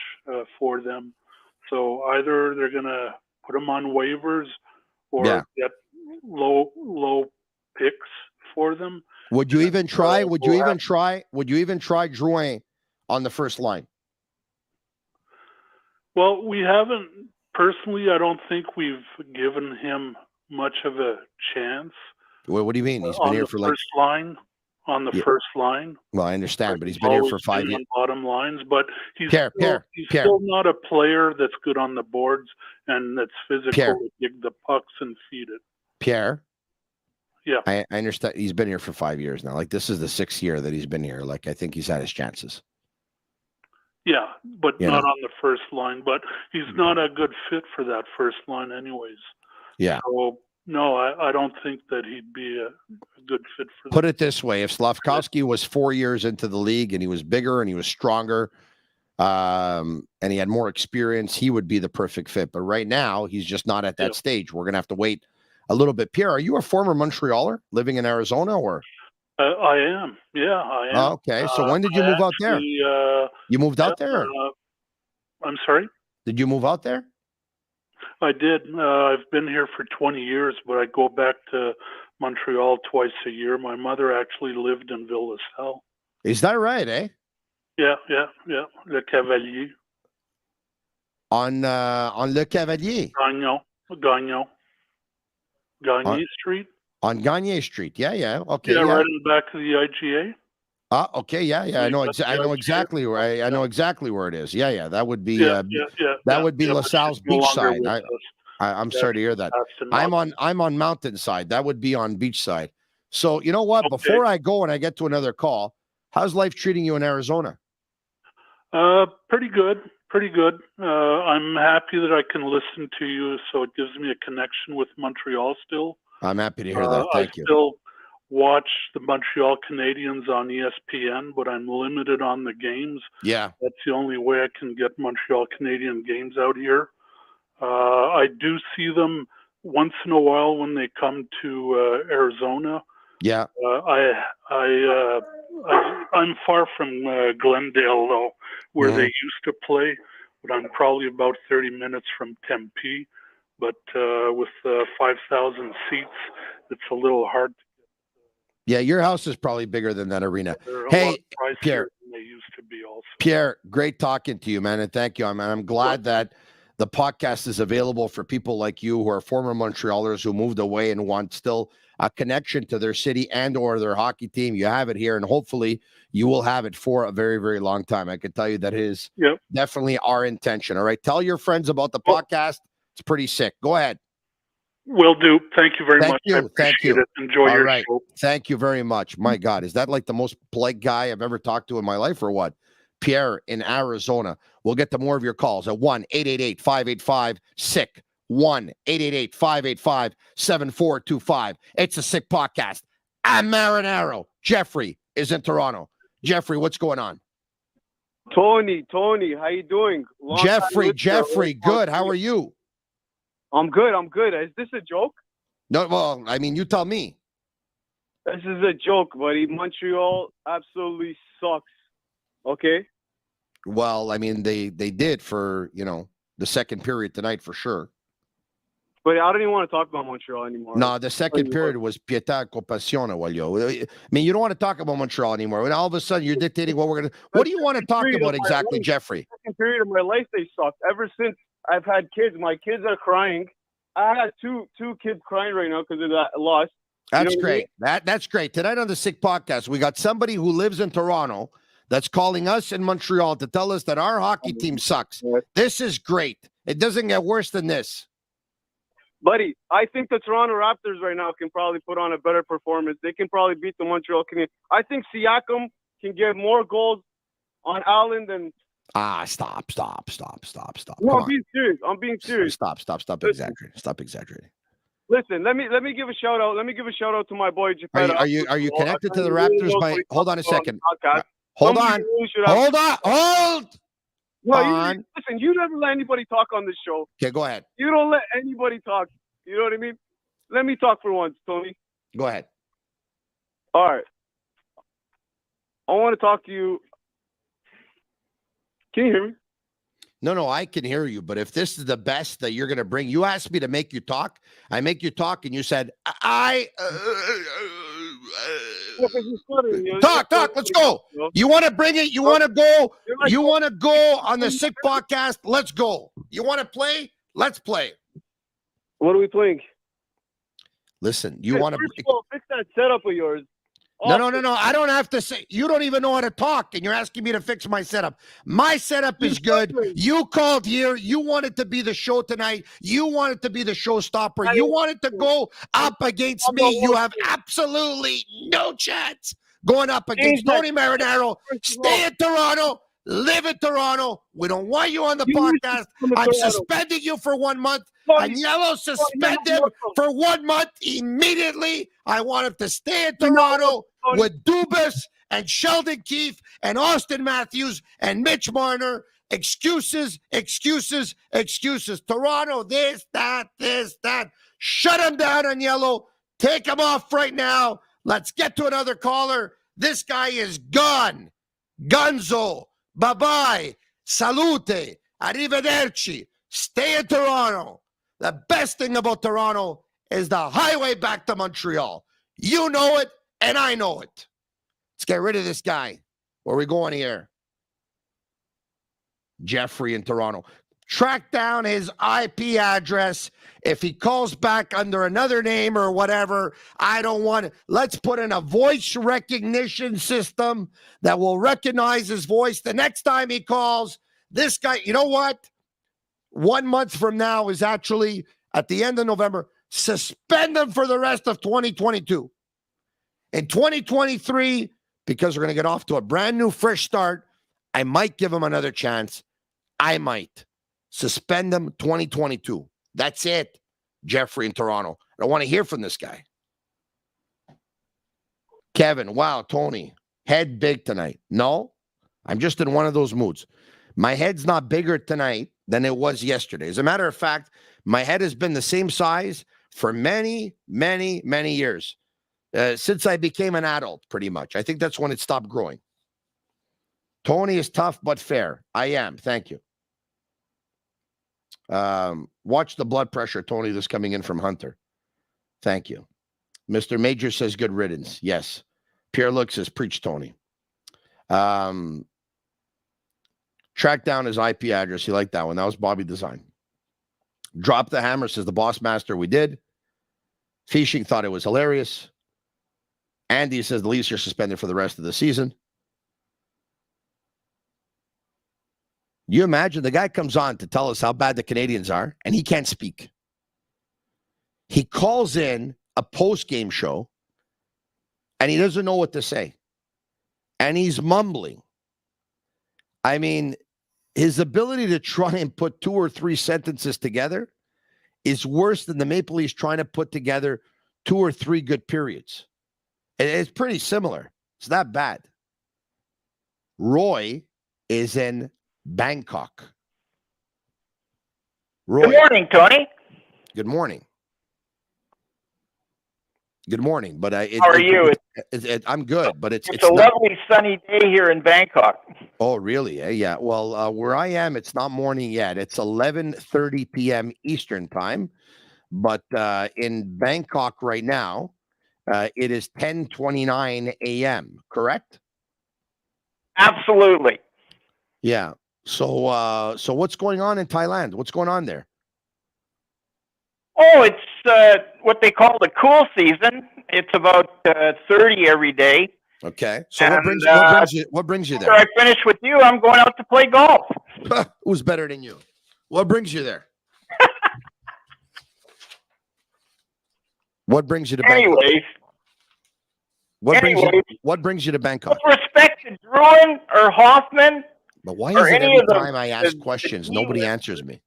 for them. So either they're going to put them on waivers or get low picks for them. Would you even try? Would you even try Drouin on the first line? Well, we haven't personally. I don't think we've given him much of a chance. Well, what do you mean? He's been here for first line. On the first line. Well, I understand, but he's been here for 5 years. On bottom lines, but he's still not a player that's good on the boards and that's physical to dig the pucks and feed it. Pierre. Yeah. I understand. He's been here for 5 years now. Like, this is the 6th year that he's been here. Like, I think he's had his chances. Yeah, but not on the first line. But he's not a good fit for that first line anyways. Yeah. So, no, I don't think that he'd be a good fit for that. Put it this way. If Slavkovsky was 4 years into the league and he was bigger and he was stronger and he had more experience, he would be the perfect fit. But right now, he's just not at that stage. We're going to have to wait a little bit. Pierre, are you a former Montrealer living in Arizona, or? I am. Yeah, I am. Okay. So when did you move out there? You moved out there? I'm sorry? Did you move out there? I did. I've been here for 20 years, but I go back to Montreal twice a year. My mother actually lived in Ville-LaSalle. Is that right, eh? Yeah. Le Cavalier. On Le Cavalier? Gagnon. Street? On Gagne Street. Yeah. Okay. Yeah, right in the back of the IGA. Okay. Yeah. I know exactly where I know exactly where it is. Yeah. That would be would be LaSalle's beachside. I'm sorry to hear that. I'm on mountainside. That would be on beachside. So you know what? Okay. Before I go and I get to another call, how's life treating you in Arizona? Pretty good. I'm happy that I can listen to you, so it gives me a connection with Montreal still. I'm happy to hear that. Thank you. I still watch the Montreal Canadiens on ESPN, but I'm limited on the games. Yeah. That's the only way I can get Montreal Canadian games out here. I do see them once in a while when they come to Arizona. Yeah. I'm far from Glendale, though, where they used to play, but I'm probably about 30 minutes from Tempe. But with 5,000 seats, it's a little hard. Yeah, your house is probably bigger than that arena. Hey, Pierre, than they used to be also. Pierre, great talking to you, man, and thank you. I'm glad that the podcast is available for people like you who are former Montrealers who moved away and want still a connection to their city and or their hockey team. You have it here, and hopefully you will have it for a very, very long time. I can tell you that is definitely our intention. All right, tell your friends about the podcast. It's pretty sick. Go ahead. Will do. Thank you very much. Thank you. It. Enjoy your show. Thank you very much. My God, is that like the most polite guy I've ever talked to in my life or what? Pierre in Arizona. We'll get to more of your calls at 1-888-585-SICK. 1-888-585-7425. It's a Sick Podcast. I'm Marinaro. Jeffrey is in Toronto. Jeffrey, what's going on? Tony, how you doing? Jeffrey, good. How are you? I'm good. Is this a joke? No, well, I mean, you tell me. This is a joke, buddy. Montreal absolutely sucks. Okay? Well, I mean, they did for, the second period tonight for sure. But I don't even want to talk about Montreal anymore. No, the second period was pietà compassione, voglio. I mean, you don't want to talk about Montreal anymore. And all of a sudden, you're dictating what we're going to. What do you want to talk about exactly, Jeffrey? The second period of my life, they sucked. Ever since I've had kids, my kids are crying. I had two kids crying right now because of that loss. That's great. I mean? That's great. Tonight on the Sick Podcast, we got somebody who lives in Toronto that's calling us in Montreal to tell us that our hockey team sucks. This is great. It doesn't get worse than this. Buddy, I think the Toronto Raptors right now can probably put on a better performance. They can probably beat the Montreal Canadiens. I think Siakam can get more goals on Allen than... Stop. No, I'm being serious. Stop exaggerating. Stop exaggerating. Listen, let me give a shout out. Let me give a shout out to my boy Geppetto. Are you connected to the Raptors by? Hold on a second. Hold on. Listen, you never let anybody talk on this show. Okay, go ahead. You don't let anybody talk. You know what I mean? Let me talk for once, Tony. Go ahead. All right. I want to talk to you. Can you hear me? No, I can hear you. But if this is the best that you're going to bring, you asked me to make you talk. I make you talk, and you said, talk. Let's go. You want to bring it? You want to go? You want to go on the Sick Podcast? Let's go. You want to play? Let's play. What are we playing? Listen, you want to fix that setup of yours. No. I don't have to say. You don't even know how to talk, and you're asking me to fix my setup. My setup is good. You called here. You wanted to be the show tonight. You wanted to be the showstopper. You wanted to go up against me. You have absolutely no chance going up against Tony Marinaro. Stay in Toronto. Live in Toronto. We don't want you on the podcast. I'm suspending you for 1 month. Agnello, suspend him for 1 month immediately. I want him to stay in Toronto with Dubas and Sheldon Keefe and Austin Matthews and Mitch Marner. Excuses. Toronto, this, that. Shut him down, Agnello. Take him off right now. Let's get to another caller. This guy is gone. Gonzo. Bye-bye. Salute. Arrivederci. Stay in Toronto. The best thing about Toronto is the highway back to Montreal. You know it, and I know it. Let's get rid of this guy. Where are we going here? Jeffrey in Toronto. Track down his IP address. If he calls back under another name or whatever, I don't want it. Let's put in a voice recognition system that will recognize his voice the next time he calls. This guy, you know what? 1 month from now is actually at the end of November. Suspend him for the rest of 2022. In 2023, because we're going to get off to a brand new, fresh start, I might give him another chance. I might. Suspend him 2022. That's it, Jeffrey in Toronto. I don't want to hear from this guy. Kevin, wow, Tony, head big tonight. No, I'm just in one of those moods. My head's not bigger tonight than it was yesterday. As a matter of fact, my head has been the same size for many, many, many years. Since I became an adult, pretty much. I think that's when it stopped growing. Tony is tough but fair. I am. Thank you. Watch the blood pressure, Tony. This coming in from Hunter. Thank you. Mr. Major says good riddance. Yes. Pierre-Luc says preach, Tony. Track down his IP address. You like that one? That was Bobby Design. Drop the hammer, says the boss master. We did. Fishing thought it was hilarious. Andy says the Leafs are suspended for the rest of the season. You imagine the guy comes on to tell us how bad the Canadians are, and he can't speak. He calls in a post-game show, and he doesn't know what to say. And he's mumbling. I mean, his ability to try and put 2 or 3 sentences together is worse than the Maple Leafs trying to put together 2 or 3 good periods. It's pretty similar. It's not bad. Roy is in Bangkok. Roy. Good morning, Tony. Good morning. Good morning. But how are you? I'm good, but it's a lovely sunny day here in Bangkok. Oh, really? Yeah. Well, where I am, it's not morning yet. It's 11:30 p.m. Eastern time, but in Bangkok right now, it is 10:29 a.m. Correct? Absolutely. Yeah. So what's going on in Thailand? What's going on there? Oh, it's what they call the cool season. It's about 30 every day. Okay. So and, what brings you there? After I finish with you, I'm going out to play golf. Who's better than you? What brings you there? What brings you to Bangkok? Anyways. What brings you to Bangkok? With respect to Druin or Hoffman, but why is it every time I ask questions, nobody answers me?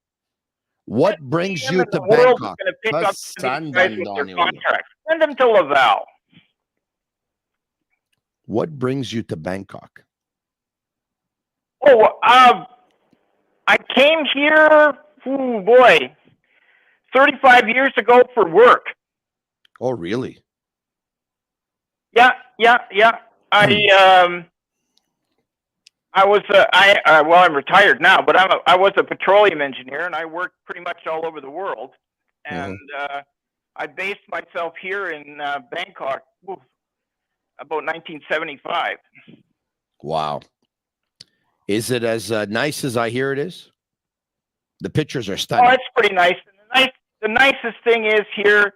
What brings you to Bangkok? Send them to Laval. What brings you to Bangkok? Oh, I came here, 35 years ago for work. Oh, really? Yeah. I'm retired now, but I was a petroleum engineer, and I worked pretty much all over the world. And I based myself here in Bangkok about 1975. Wow. Is it as nice as I hear it is? The pictures are stunning. Oh, it's pretty nice. The nicest thing is here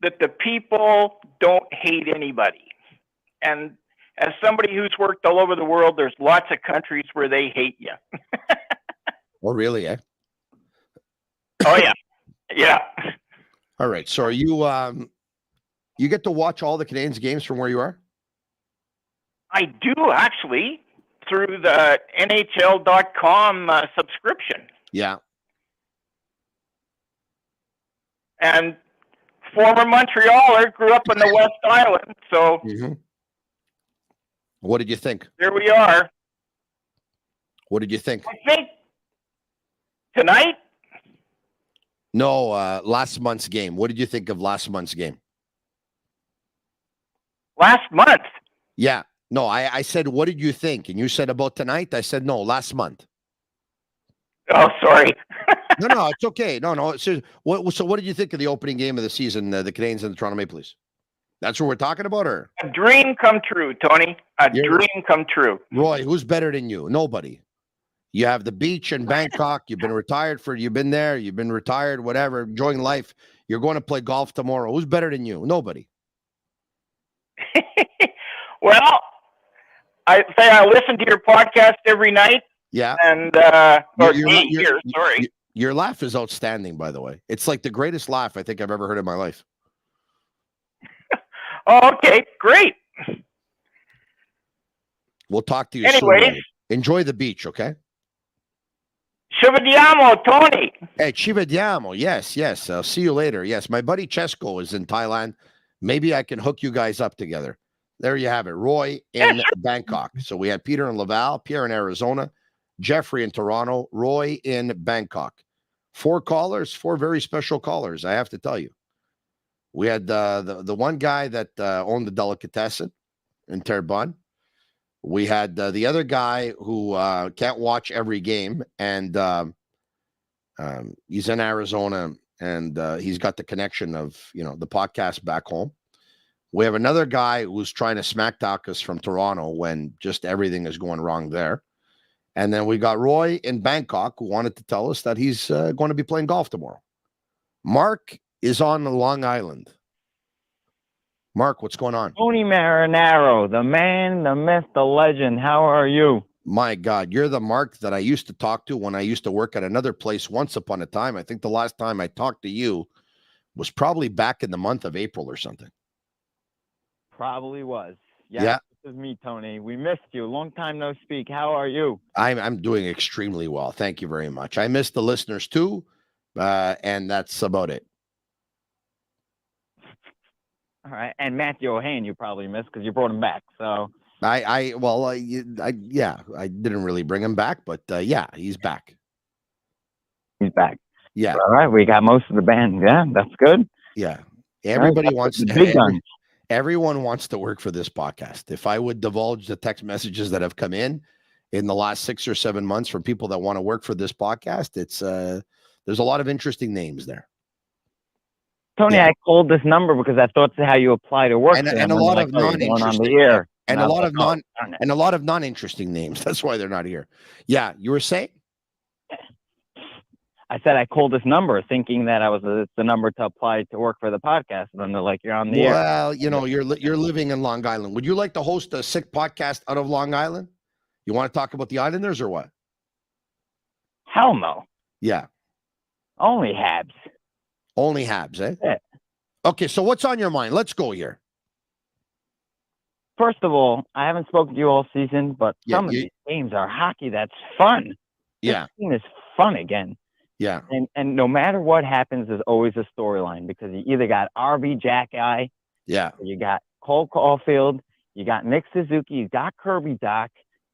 that the people don't hate anybody. And as somebody who's worked all over the world, there's lots of countries where they hate you. Oh, really, eh? Oh, yeah. Yeah. All right. So are you you get to watch all the Canadiens games from where you are? I do, actually, through the NHL.com subscription. Yeah. And former Montrealer, grew up in the West Island, so... Mm-hmm. What did you think? There we are. What did you think? I think tonight? No, last month's game. What did you think of last month's game? Last month? Yeah. No, I said, what did you think? And you said about tonight? I said, no, last month. Oh, sorry. No, it's okay. No. So what did you think of the opening game of the season, the Canadiens and the Toronto Maple Leafs? That's what we're talking about, or? A dream come true, Tony. Dream come true. Roy, who's better than you? Nobody. You have the beach in Bangkok. You've been there. You've been retired, whatever, enjoying life. You're going to play golf tomorrow. Who's better than you? Nobody. Well, I say I listen to your podcast every night. Yeah. And, your laugh is outstanding, by the way. It's like the greatest laugh I think I've ever heard in my life. Oh, okay, great. We'll talk to you Anyways, soon. Enjoy the beach, okay? Ci vediamo, Tony. Hey, ci vediamo. Yes. I'll see you later. Yes, my buddy Chesko is in Thailand. Maybe I can hook you guys up together. There you have it. Roy in Bangkok. So we had Peter in Laval, Pierre in Arizona, Jeffrey in Toronto, Roy in Bangkok. 4 callers, 4 very special callers, I have to tell you. We had the one guy that owned the delicatessen in Terrebonne. We had the other guy who can't watch every game, and he's in Arizona, and he's got the connection of the podcast back home. We have another guy who's trying to smack talk us from Toronto when just everything is going wrong there. And then we got Roy in Bangkok who wanted to tell us that he's going to be playing golf tomorrow. Mark is on Long Island. Mark, what's going on? Tony Marinaro, the man, the myth, the legend. How are you? My God, you're the Mark that I used to talk to when I used to work at another place once upon a time. I think the last time I talked to you was probably back in the month of April or something. Probably was. Yeah. is me, Tony. We missed you. Long time no speak. How are you? I'm doing extremely well. Thank you very much. I missed the listeners too, and that's about it. All right. And Matthew O'Hain, you probably missed because you brought him back. So I didn't really bring him back, but yeah, he's back. he's back. Yeah. All right. We got most of the band. Yeah, that's good. Yeah. Everybody right, wants the big guns. Everyone wants to work for this podcast. If I would divulge the text messages that have come in the last 6 or 7 months from people that want to work for this podcast, it's there's a lot of interesting names there. Tony, Yeah. I called this number because I thought that's how you apply to work. And for a them. lot Like, of oh, you're going on the non-interesting air. and I a was lot like, of oh, non darn it. and a lot of non-interesting names. That's why they're not here. Yeah, you were saying? I said I called this number thinking that it's the number to apply to work for the podcast. And then they're like, you're on the air. Well, you know, you're living in Long Island. Would you like to host a sick podcast out of Long Island? You want to talk about the Islanders or what? Hell no. Yeah. Only Habs. Only Habs, eh? Yeah. Okay, so what's on your mind? Let's go here. First of all, I haven't spoken to you all season, but some of these games are hockey that's fun. Yeah. This team is fun again. Yeah. And no matter what happens, there's always a storyline because you either got RV Jack Eye, yeah, you got Cole Caulfield, you got Nick Suzuki, you got Kirby Doc.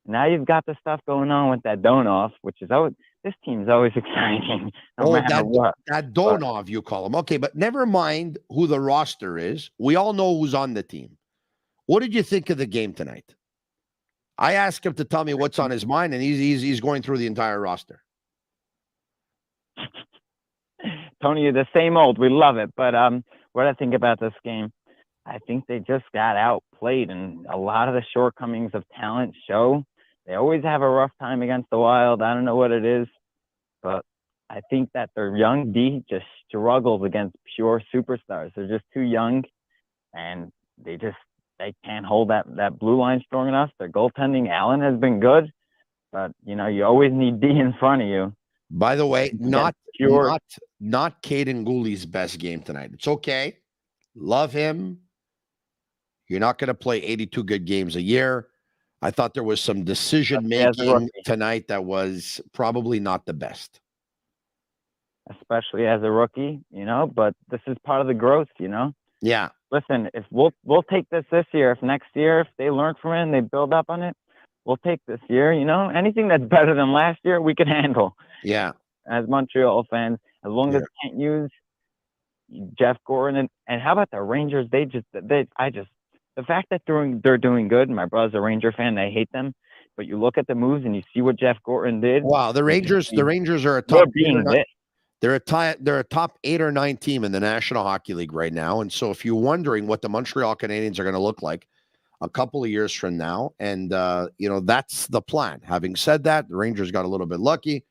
Now you've got the stuff going on with that Donov, which is always this team's always exciting. No matter what. That Donov, you call him. Okay, but never mind who the roster is. We all know who's on the team. What did you think of the game tonight? I asked him to tell me what's on his mind, and he's going through the entire roster. Tony, you're the same old. We love it. But what I think about this game, I think they just got outplayed, and a lot of the shortcomings of talent show. They always have a rough time against the Wild. I don't know what it is, but I think that their young D just struggles against pure superstars. They're just too young, and they can't hold that blue line strong enough. Their goaltending, Allen, has been good, but you always need D in front of you. By the way, not Caden Gooley's best game tonight. It's okay. Love him. You're not going to play 82 good games a year. I thought there was some decision making tonight that was probably not the best. Especially as a rookie, but this is part of the growth, Yeah. Listen, if we'll take this year. If next year, if they learn from it and they build up on it, we'll take this year. Anything that's better than last year, we can handle. Yeah. As Montreal fans, as long as can't use Jeff Gorton and how about the Rangers? The fact that they're doing good. My brother's a Ranger fan. I hate them, but you look at the moves and you see what Jeff Gorton did. Wow, the Rangers are a top. They're a top 8 or 9 team in the National Hockey League right now. And so if you're wondering what the Montreal Canadiens are going to look like a couple of years from now, and that's the plan. Having said that, the Rangers got a little bit lucky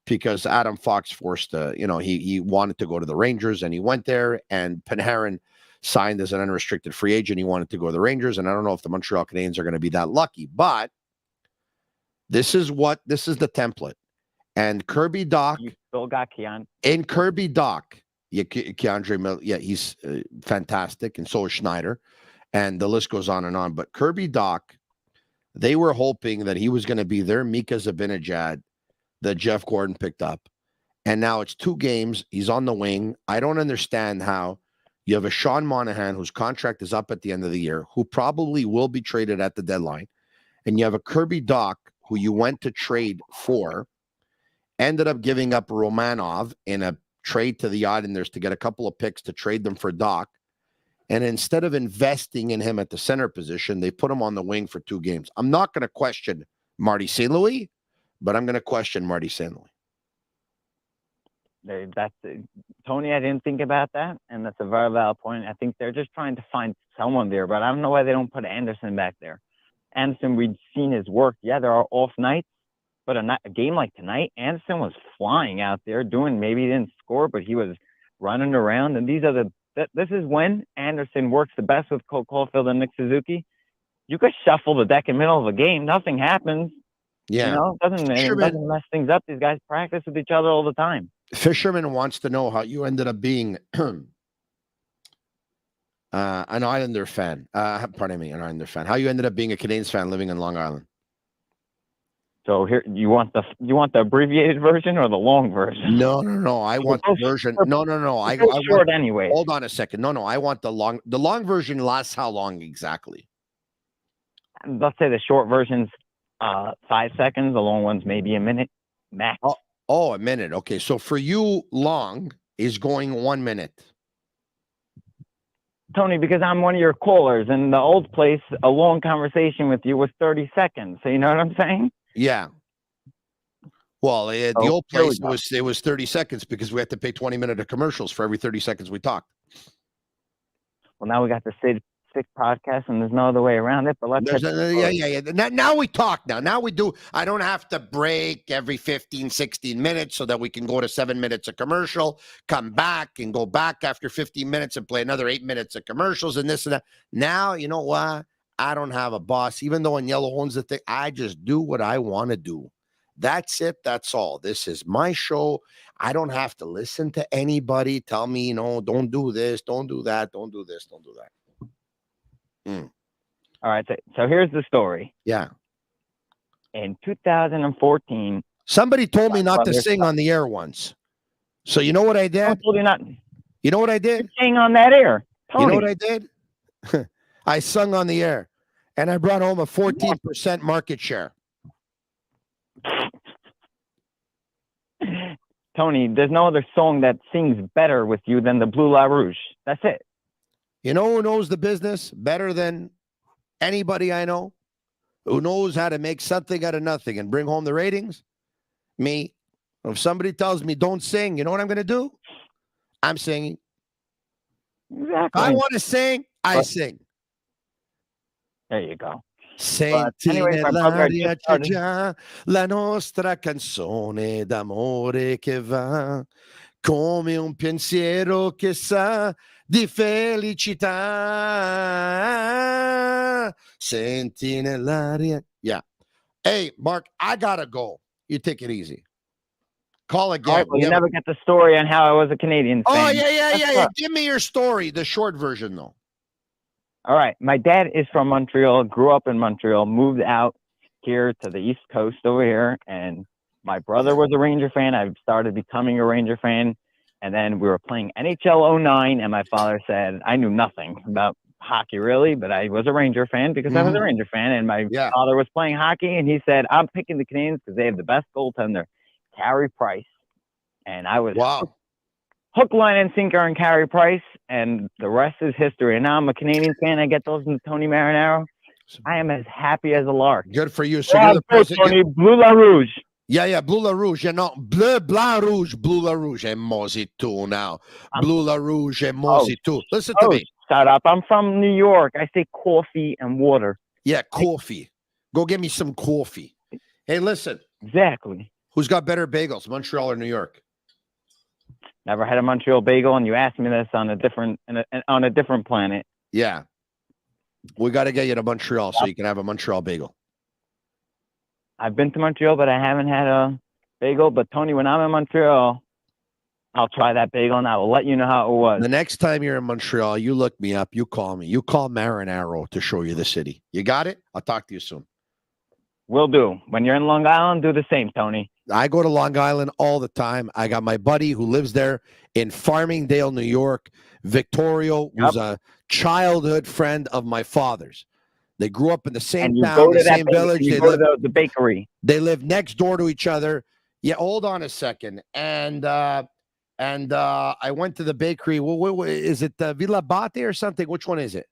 because Adam Fox forced he wanted to go to the Rangers and he went there, and Panarin signed as an unrestricted free agent. He wanted to go to the Rangers, and I don't know if the Montreal Canadiens are going to be that lucky, but this is the template. And Kirby Doc, you still got Keon. And Kirby Doc, Keandre, he's fantastic, and so is Schneider, and the list goes on and on. But Kirby Doc, they were hoping that he was going to be their Mika Zibanejad that Jeff Gorton picked up, and now it's 2 games. He's on the wing. I don't understand how you have a Sean Monahan whose contract is up at the end of the year, who probably will be traded at the deadline, and you have a Kirby Doc who you went to trade for. Ended up giving up Romanov in a trade to the Islanders to get a couple of picks to trade them for Doc. And instead of investing in him at the center position, they put him on the wing for 2 games. I'm not going to question Marty St. Louis, but I'm going to question Marty St. Louis. Tony, I didn't think about that, and that's a very valid point. I think they're just trying to find someone there, but I don't know why they don't put Anderson back there. Anderson, we'd seen his work. Yeah, there are off nights, but a game like tonight, Anderson was flying out there doing, maybe he didn't score, but he was running around, and this is when Anderson works the best with Cole Caulfield and Nick Suzuki. You could shuffle the deck in the middle of a game. Nothing happens. Yeah. It doesn't mess things up. These guys practice with each other all the time. Fisherman wants to know how you ended up being An Islander fan. Pardon me, an Islander fan. How you ended up being a Canadiens fan living in Long Island? So here, you want the abbreviated version or the long version? No. I want the version. No. I want short anyway. Hold on a second. No. I want the long. The long version lasts how long exactly? Let's say the short version's 5 seconds. The long one's maybe a minute max. Oh, a minute. Okay, so for you, long is going 1 minute. Tony, because I'm one of your callers, and the old place, a long conversation with you was 30 seconds. So you know what I'm saying? Yeah. Well, the old place was 30 seconds because we had to pay 20-minute commercials for every 30 seconds we talked. Well, now we got the six podcasts, and there's no other way around it. But yeah. Now we talk. Now we do. I don't have to break every 15, 16 minutes so that we can go to 7 minutes of commercial, come back and go back after 15 minutes and play another 8 minutes of commercials and this and that. Now, you know what? I don't have a boss. Even though in Yellow owns the thing, I just do what I want to do. That's it. That's all. This is my show. I don't have to listen to anybody tell me, don't do this, don't do that, don't do this, don't do that. All right. So here's the story. Yeah. In 2014, somebody told me not to sing on the air once. So you know what I did? I told you not. You know what I did? Sing on that air. Tony. You know what I did? I sung on the air, and I brought home a 14% market share. Tony, there's no other song that sings better with you than the Bleu La Rouge. That's it. You know who knows the business better than anybody I know? Who knows how to make something out of nothing and bring home the ratings? Me. If somebody tells me don't sing, you know what I'm going to do? I'm singing. Exactly. If I want to sing, I sing. There you go. Senti nell'aria c'è già la nostra canzone d'amore che va come un pensiero che sa di felicità. Senti nell'aria. Yeah. Hey, Mark, I gotta go. You take it easy. Call again. Right, well, you never get the story on how I was a Canadian fan. Oh, yeah. Give me your story, the short version, though. All right. My dad is from Montreal, grew up in Montreal, moved out here to the East Coast over here. And my brother was a Ranger fan. I started becoming a Ranger fan. And then we were playing NHL 09. And my father said, I knew nothing about hockey, really, but I was a Ranger fan because I was a Ranger fan. And my father was playing hockey. And he said, I'm picking the Canadiens because they have the best goaltender, Carey Price. And I was hook, line, and sinker on Carey Price, and the rest is history. And now I'm a Canadian fan. I get those in Tony Marinaro. I am as happy as a lark. Good for you. So you're the president. Tony, Bleu La Rouge. Yeah, Bleu La Rouge. Bleu Rouge, Bleu La Rouge. And Mosey too now. Bleu La Rouge and Mosey too. Listen to me. Shut up. I'm from New York. I say coffee and water. Yeah, coffee. Go get me some coffee. Hey, listen. Exactly. Who's got better bagels, Montreal or New York? Never had a Montreal bagel, and you asked me this on a different planet. Yeah, we got to get you to Montreal so you can have a Montreal bagel. I've been to Montreal, but I haven't had a bagel. But Tony, when I'm in Montreal, I'll try that bagel, and I will let you know how it was. The next time you're in Montreal, you look me up. You call me. You call Marinaro to show you the city. You got it? I'll talk to you soon. Will do. When you're in Long Island, do the same, Tony. I go to Long Island all the time. I got my buddy who lives there in Farmingdale, New York, Victorio, who's a childhood friend of my father's. They grew up in the same town, the same village. They live to the bakery. They live next door to each other. Yeah, hold on a second. And I went to the bakery. Is it Villa Bate or something? Which one is it?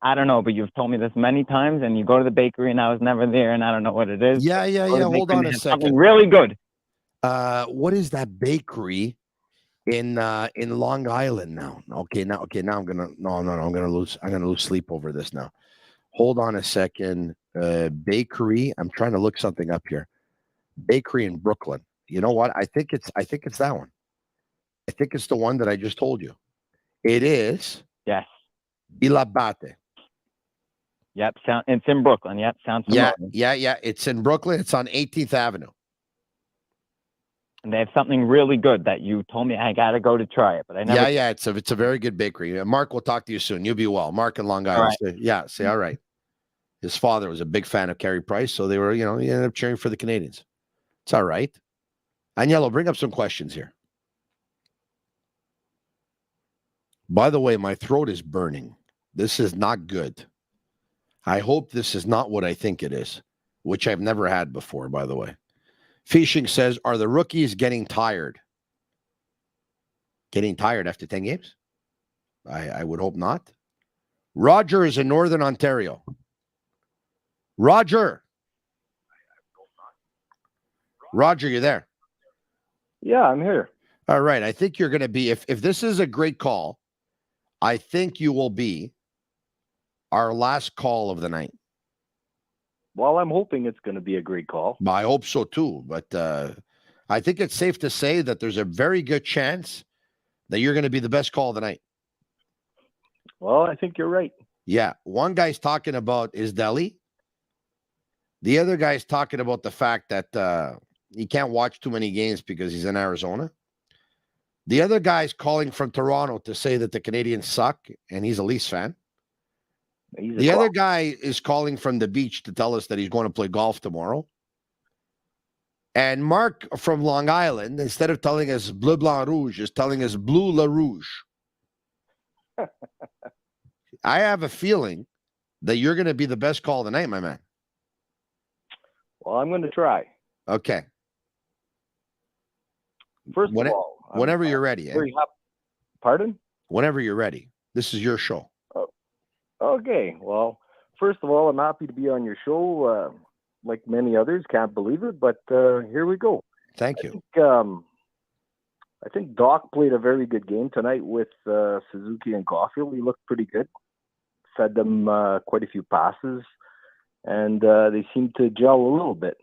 I don't know, but you've told me this many times, and you go to the bakery, and I was never there, and I don't know what it is. Yeah. Hold on a second. Something really good. What is that bakery in Long Island now? Okay, now I'm gonna I'm gonna lose sleep over this now. Hold on a second. Bakery. I'm trying to look something up here. Bakery in Brooklyn. You know what? I think it's that one. I think it's the one that I just told you. It is. Yes. Villa Bate. Yep, it's in Brooklyn. Yep, sounds familiar. Yeah. It's in Brooklyn. It's on 18th Avenue. And they have something really good that you told me I got to go to try it, but I never. Yeah. It's a very good bakery. Mark will talk to you soon. You'll be well. Mark in Long All Island. right. Say all right. His father was a big fan of Carey Price, so they were, he ended up cheering for the Canadians. It's all right. Agnello, bring up some questions here. By the way, my throat is burning. This is not good. I hope this is not what I think it is, which I've never had before, by the way. Fishing says, are the rookies getting tired? Getting tired after 10 games? I would hope not. Roger is in Northern Ontario. Roger, you there? Yeah, I'm here. All right. I think you're going to be, if this is a great call, I think you will be our last call of the night. Well, I'm hoping it's going to be a great call. I hope so too. But I think it's safe to say that there's a very good chance that you're going to be the best call of the night. Well, I think you're right. Yeah. One guy's talking about is Delhi. The other guy's talking about the fact that he can't watch too many games because he's in Arizona. The other guy's calling from Toronto to say that the Canadians suck, and he's a Leafs fan. The other guy is calling from the beach to tell us that he's going to play golf tomorrow. And Mark from Long Island, instead of telling us bleu, blanc, rouge, is telling us bleu, la rouge. I have a feeling that you're going to be the best call of the night, my man. Well, I'm going to try. Okay. First of all, whenever you're ready. Pardon? Whenever you're ready. This is your show. Okay. Well, first of all, I'm happy to be on your show. Like many others, can't believe it, but here we go. Thank you. I think Doc played a very good game tonight with Suzuki and Caulfield. He looked pretty good. Fed them quite a few passes, and they seemed to gel a little bit.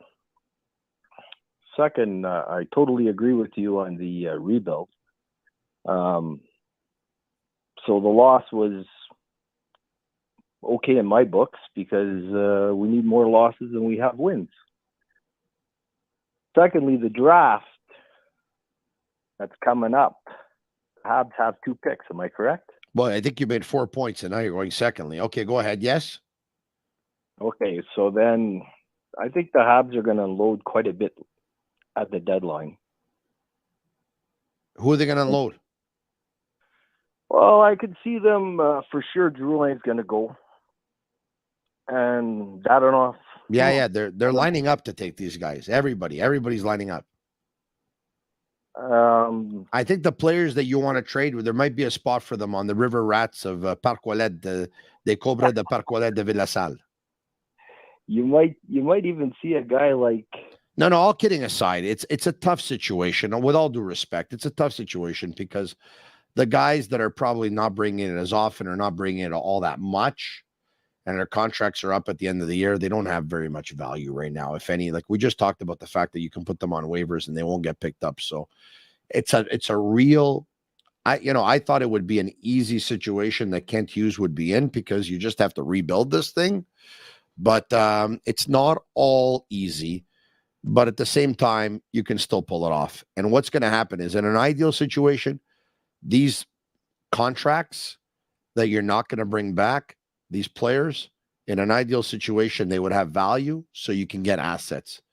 Second, I totally agree with you on the rebuild. So the loss was okay in my books because we need more losses than we have wins. Secondly, the draft that's coming up. Habs have 2 picks. Am I correct? Well, I think you made 4 points, and now you're going secondly. Okay, go ahead. Yes? Okay, so then I think the Habs are going to unload quite a bit at the deadline. Who are they going to unload? Well, I could see them for sure. Drouin's going to go. And Dadonov. Yeah, they're lining up to take these guys. Everybody's lining up. I think the players that you want to trade, there might be a spot for them on the River Rats of Parc Ouellet, de Cobra de Parc Ouellet de Villassal. You might even see a guy like. No, all kidding aside, it's a tough situation. With all due respect, it's a tough situation because the guys that are probably not bringing it as often or not bringing it all that much, and their contracts are up at the end of the year, they don't have very much value right now, if any. Like we just talked about the fact that you can put them on waivers and they won't get picked up. So it's a real. I thought it would be an easy situation that Kent Hughes would be in because you just have to rebuild this thing, but it's not all easy. But at the same time, you can still pull it off. And what's going to happen is in an ideal situation, these contracts that you're not going to bring back, these players, in an ideal situation, they would have value so you can get assets.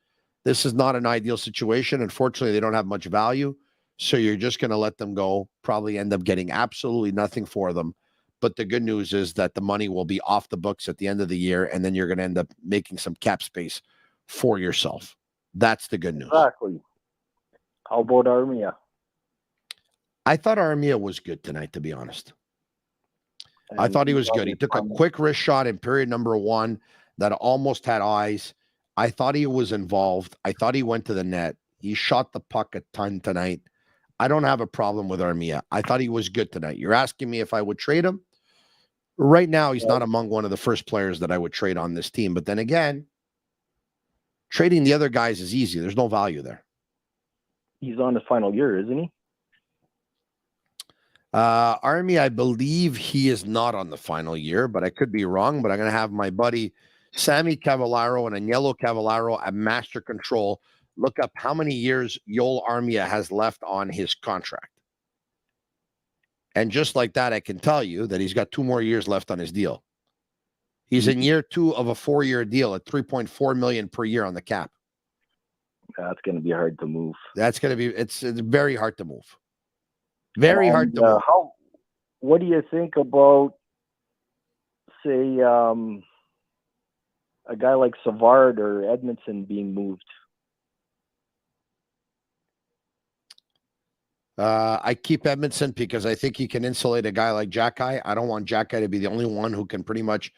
This is not an ideal situation. Unfortunately, they don't have much value. So you're just going to let them go, probably end up getting absolutely nothing for them. But the good news is that the money will be off the books at the end of the year, and then you're going to end up making some cap space for yourself. That's the good news. Exactly. How about Armia? I thought Armia was good tonight, to be honest. I thought he was good. He took a quick wrist shot in period number 1 that almost had eyes. I thought he was involved. I thought he went to the net. He shot the puck a ton tonight. I don't have a problem with Armia. I thought he was good tonight. You're asking me if I would trade him? Right now, he's not among one of the first players that I would trade on this team. But then again, trading the other guys is easy. There's no value there. He's on his final year, isn't he? Army, I believe he is not on the final year, but I could be wrong. But I'm going to have my buddy Sammy Cavallaro and Agnello Cavallaro at master control look up how many years Yoel Armia has left on his contract. And just like that, I can tell you that he's got 2 more years left on his deal. He's in year 2 of a 4-year deal at $3.4 million per year on the cap. That's going to be hard to move. That's going to be, it's very hard to move. Very hard to move. What do you think about, say, a guy like Savard or Edmondson being moved? I keep Edmondson because I think he can insulate a guy like Jacky. I don't want Jacky to be the only one who can pretty much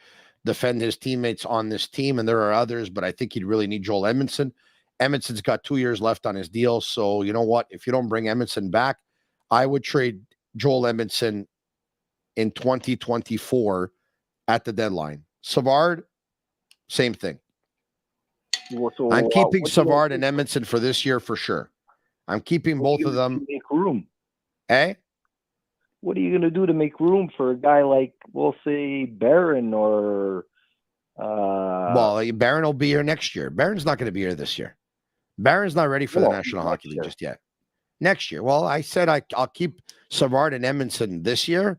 defend his teammates on this team, and there are others, but I think he'd really need Joel Edmondson. Edmondson's got 2 years left on his deal, so you know what? If you don't bring Edmondson back, I would trade Joel Edmondson in 2024 at the deadline. Savard, same thing. So, I'm keeping Savard and Edmondson for this year for sure. I'm keeping both of them. Make room. Eh? What are you going to do to make room for a guy like, we'll say, Barron or... well, Barron will be here next year. Barron's not going to be here this year. Barron's not ready for the National Hockey League just yet. Next year. Well, I said I'll keep Savard and Edmondson this year,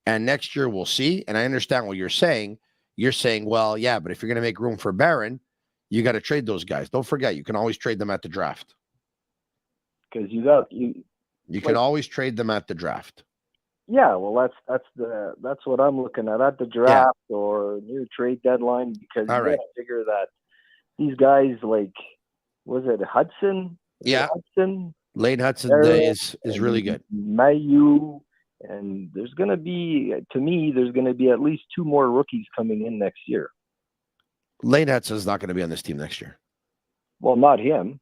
and next year we'll see. And I understand what you're saying. You're saying, well, yeah, but if you're going to make room for Barron, you got to trade those guys. Don't forget, you can always trade them at the draft. Because you can always trade them at the draft. Yeah, well, that's what I'm looking at the draft or near trade deadline, because you gotta figure that these guys like, was it Hudson? Hudson. Lane Hudson is really good. Mayu, and there's going to be, to me, there's going to be at least 2 more rookies coming in next year. Lane Hudson's not going to be on this team next year. Well, not him.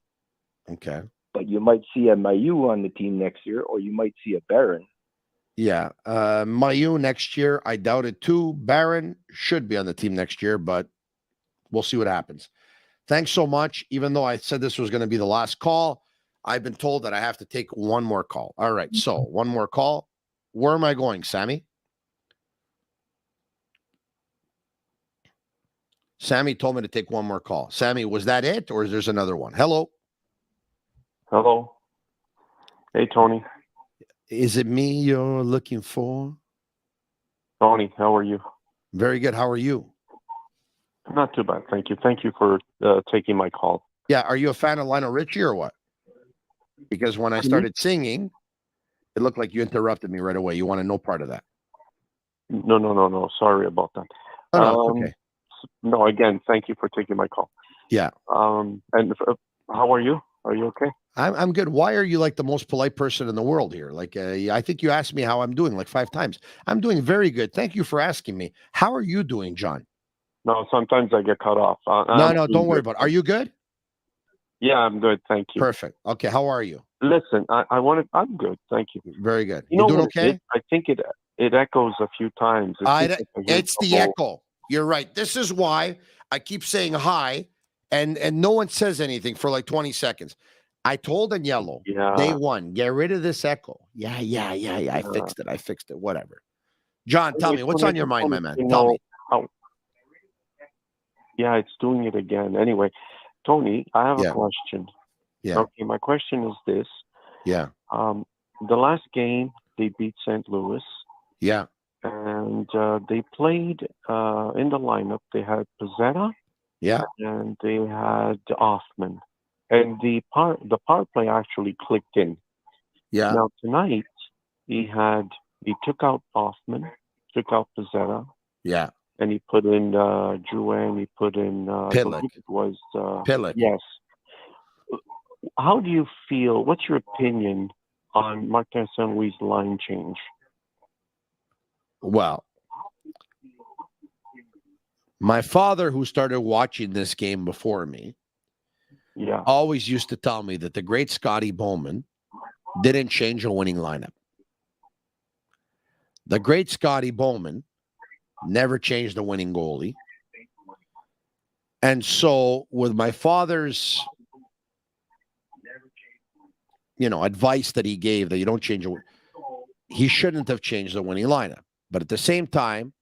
Okay. But you might see a Mayu on the team next year, or you might see a Barron. Yeah. Mayu next year, I doubt it too. Barron should be on the team next year, but we'll see what happens. Thanks so much. Even though I said this was going to be the last call, I've been told that I have to take one more call. All right. So one more call. Where am I going, Sammy? Sammy told me to take one more call. Sammy, was that it, or is there another one? Hello. Hello. Hey, Tony. Is it me you're looking for? Tony, how are you? Very good. How are you? Not too bad, thank you. Thank you for taking my call. Yeah, are you a fan of Lionel Richie or what? Because when I started singing, it looked like you interrupted me right away. You want no part of that. No. Sorry about that. Oh, no, okay. No, again, thank you for taking my call. Yeah. And how are you? Are you okay? I'm good. Why are you like the most polite person in the world here? Like, I think you asked me how I'm doing like 5 times. I'm doing very good. Thank you for asking me. How are you doing, John? No, sometimes I get cut off. No, don't worry about it. Are you good? Yeah, I'm good. Thank you. Perfect. Okay, how are you? Listen, I'm good. Thank you. Very good. You know doing okay? I think it echoes a few times. It's the echo. You're right. This is why I keep saying hi, and no one says anything for like 20 seconds. I told Agnello, day one, get rid of this echo. Yeah. I fixed it. Whatever. John, tell me, what's on your mind, my man? Tell me. Yeah, it's doing it again. Anyway, Tony, I have a question. Yeah. Okay, my question is this. Yeah. The last game, they beat St. Louis. Yeah. And they played in the lineup. They had Pizzetta. Yeah. And they had Hoffman. And the power play actually clicked in. Yeah. Now tonight he took out Hoffman, took out Pizzetta. Yeah. And he put in Drouin. He put in Pillick. It was Pillick. Yes. How do you feel? What's your opinion on Martin St. Louis' line change? Well, my father, who started watching this game before me, always used to tell me that the great Scotty Bowman didn't change a winning lineup. The great Scotty Bowman never changed a winning goalie. And so with my father's, advice that he gave that you don't change he shouldn't have changed the winning lineup. But at the same time,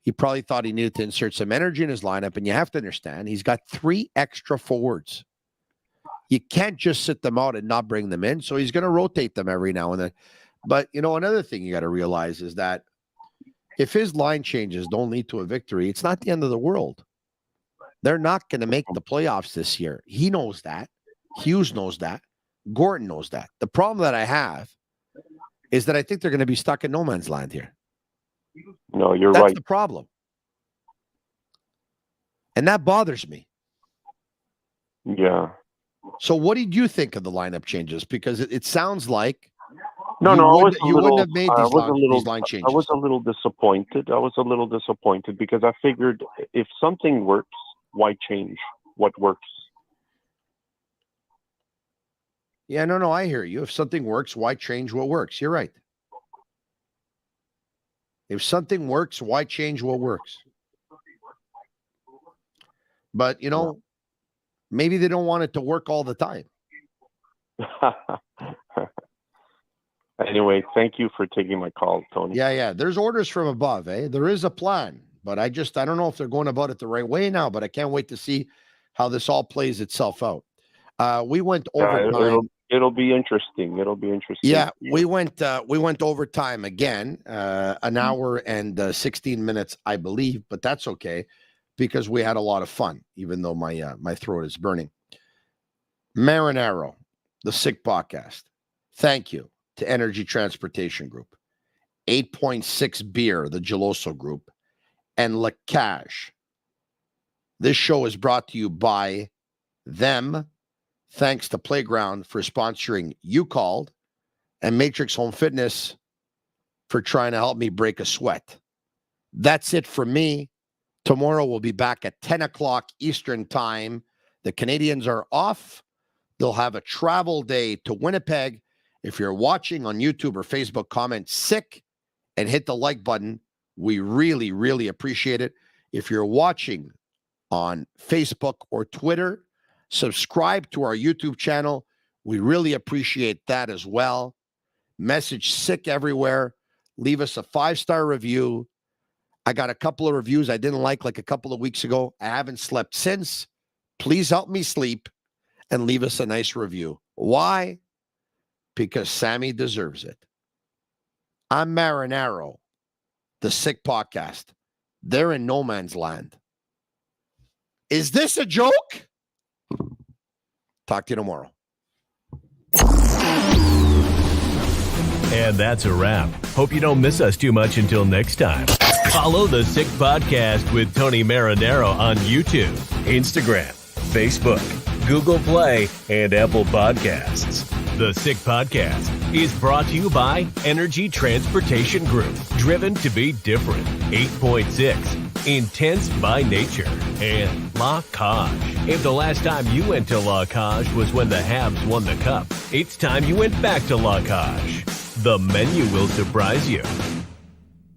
he probably thought he needed to insert some energy in his lineup. And you have to understand, he's got 3 extra forwards. You can't just sit them out and not bring them in. So he's going to rotate them every now and then. But, another thing you got to realize is that if his line changes don't lead to a victory, it's not the end of the world. They're not going to make the playoffs this year. He knows that. Hughes knows that. Gordon knows that. The problem that I have is that I think they're going to be stuck in no man's land here. No, you're That's right. the problem. And that bothers me. Yeah. So what did you think of the lineup changes? Because it sounds like you wouldn't have made these line changes. I was a little disappointed. Because I figured if something works, why change what works? Yeah, no, I hear you. If something works, why change what works? You're right. If something works, why change what works? But, maybe they don't want it to work all the time. Anyway, thank you for taking my call, Tony. Yeah. There's orders from above, eh? There is a plan, but I don't know if they're going about it the right way now, but I can't wait to see how this all plays itself out. We went overtime. It'll be interesting. Yeah, we went overtime again, an hour and 16 minutes, I believe, but that's okay because we had a lot of fun, even though my throat is burning. Marinaro, the Sick Podcast. Thank you to Energy Transportation Group, 8.6 Beer, the Geloso Group, and La Cage. This show is brought to you by them. Thanks to Playground for sponsoring You Called, and Matrix Home Fitness for trying to help me break a sweat. That's it for me. Tomorrow we'll be back at 10 o'clock Eastern Time. The Canadians are off. They'll have a travel day to Winnipeg. If you're watching on YouTube or Facebook, comment sick and hit the like button. We really, really appreciate it. If you're watching on Facebook or Twitter, subscribe to our YouTube channel. We really appreciate that as well. Message sick everywhere. Leave us a 5-star review. I got a couple of reviews I didn't like a couple of weeks ago. I haven't slept since. Please help me sleep and leave us a nice review. Why? Because Sammy deserves it. I'm Marinaro, the Sick Podcast. They're in no man's land. Is this a joke? Talk to you tomorrow. And that's a wrap. Hope you don't miss us too much until next time. Follow the Sick Podcast with Tony Marinaro on YouTube, Instagram, Facebook, Google Play, and Apple Podcasts. The Sick Podcast is brought to you by Energy Transportation Group. Driven to be different. 8.6. Intense by nature. And La Cage. If the last time you went to La Cage was when the Habs won the cup, it's time you went back to La Cage. The menu will surprise you.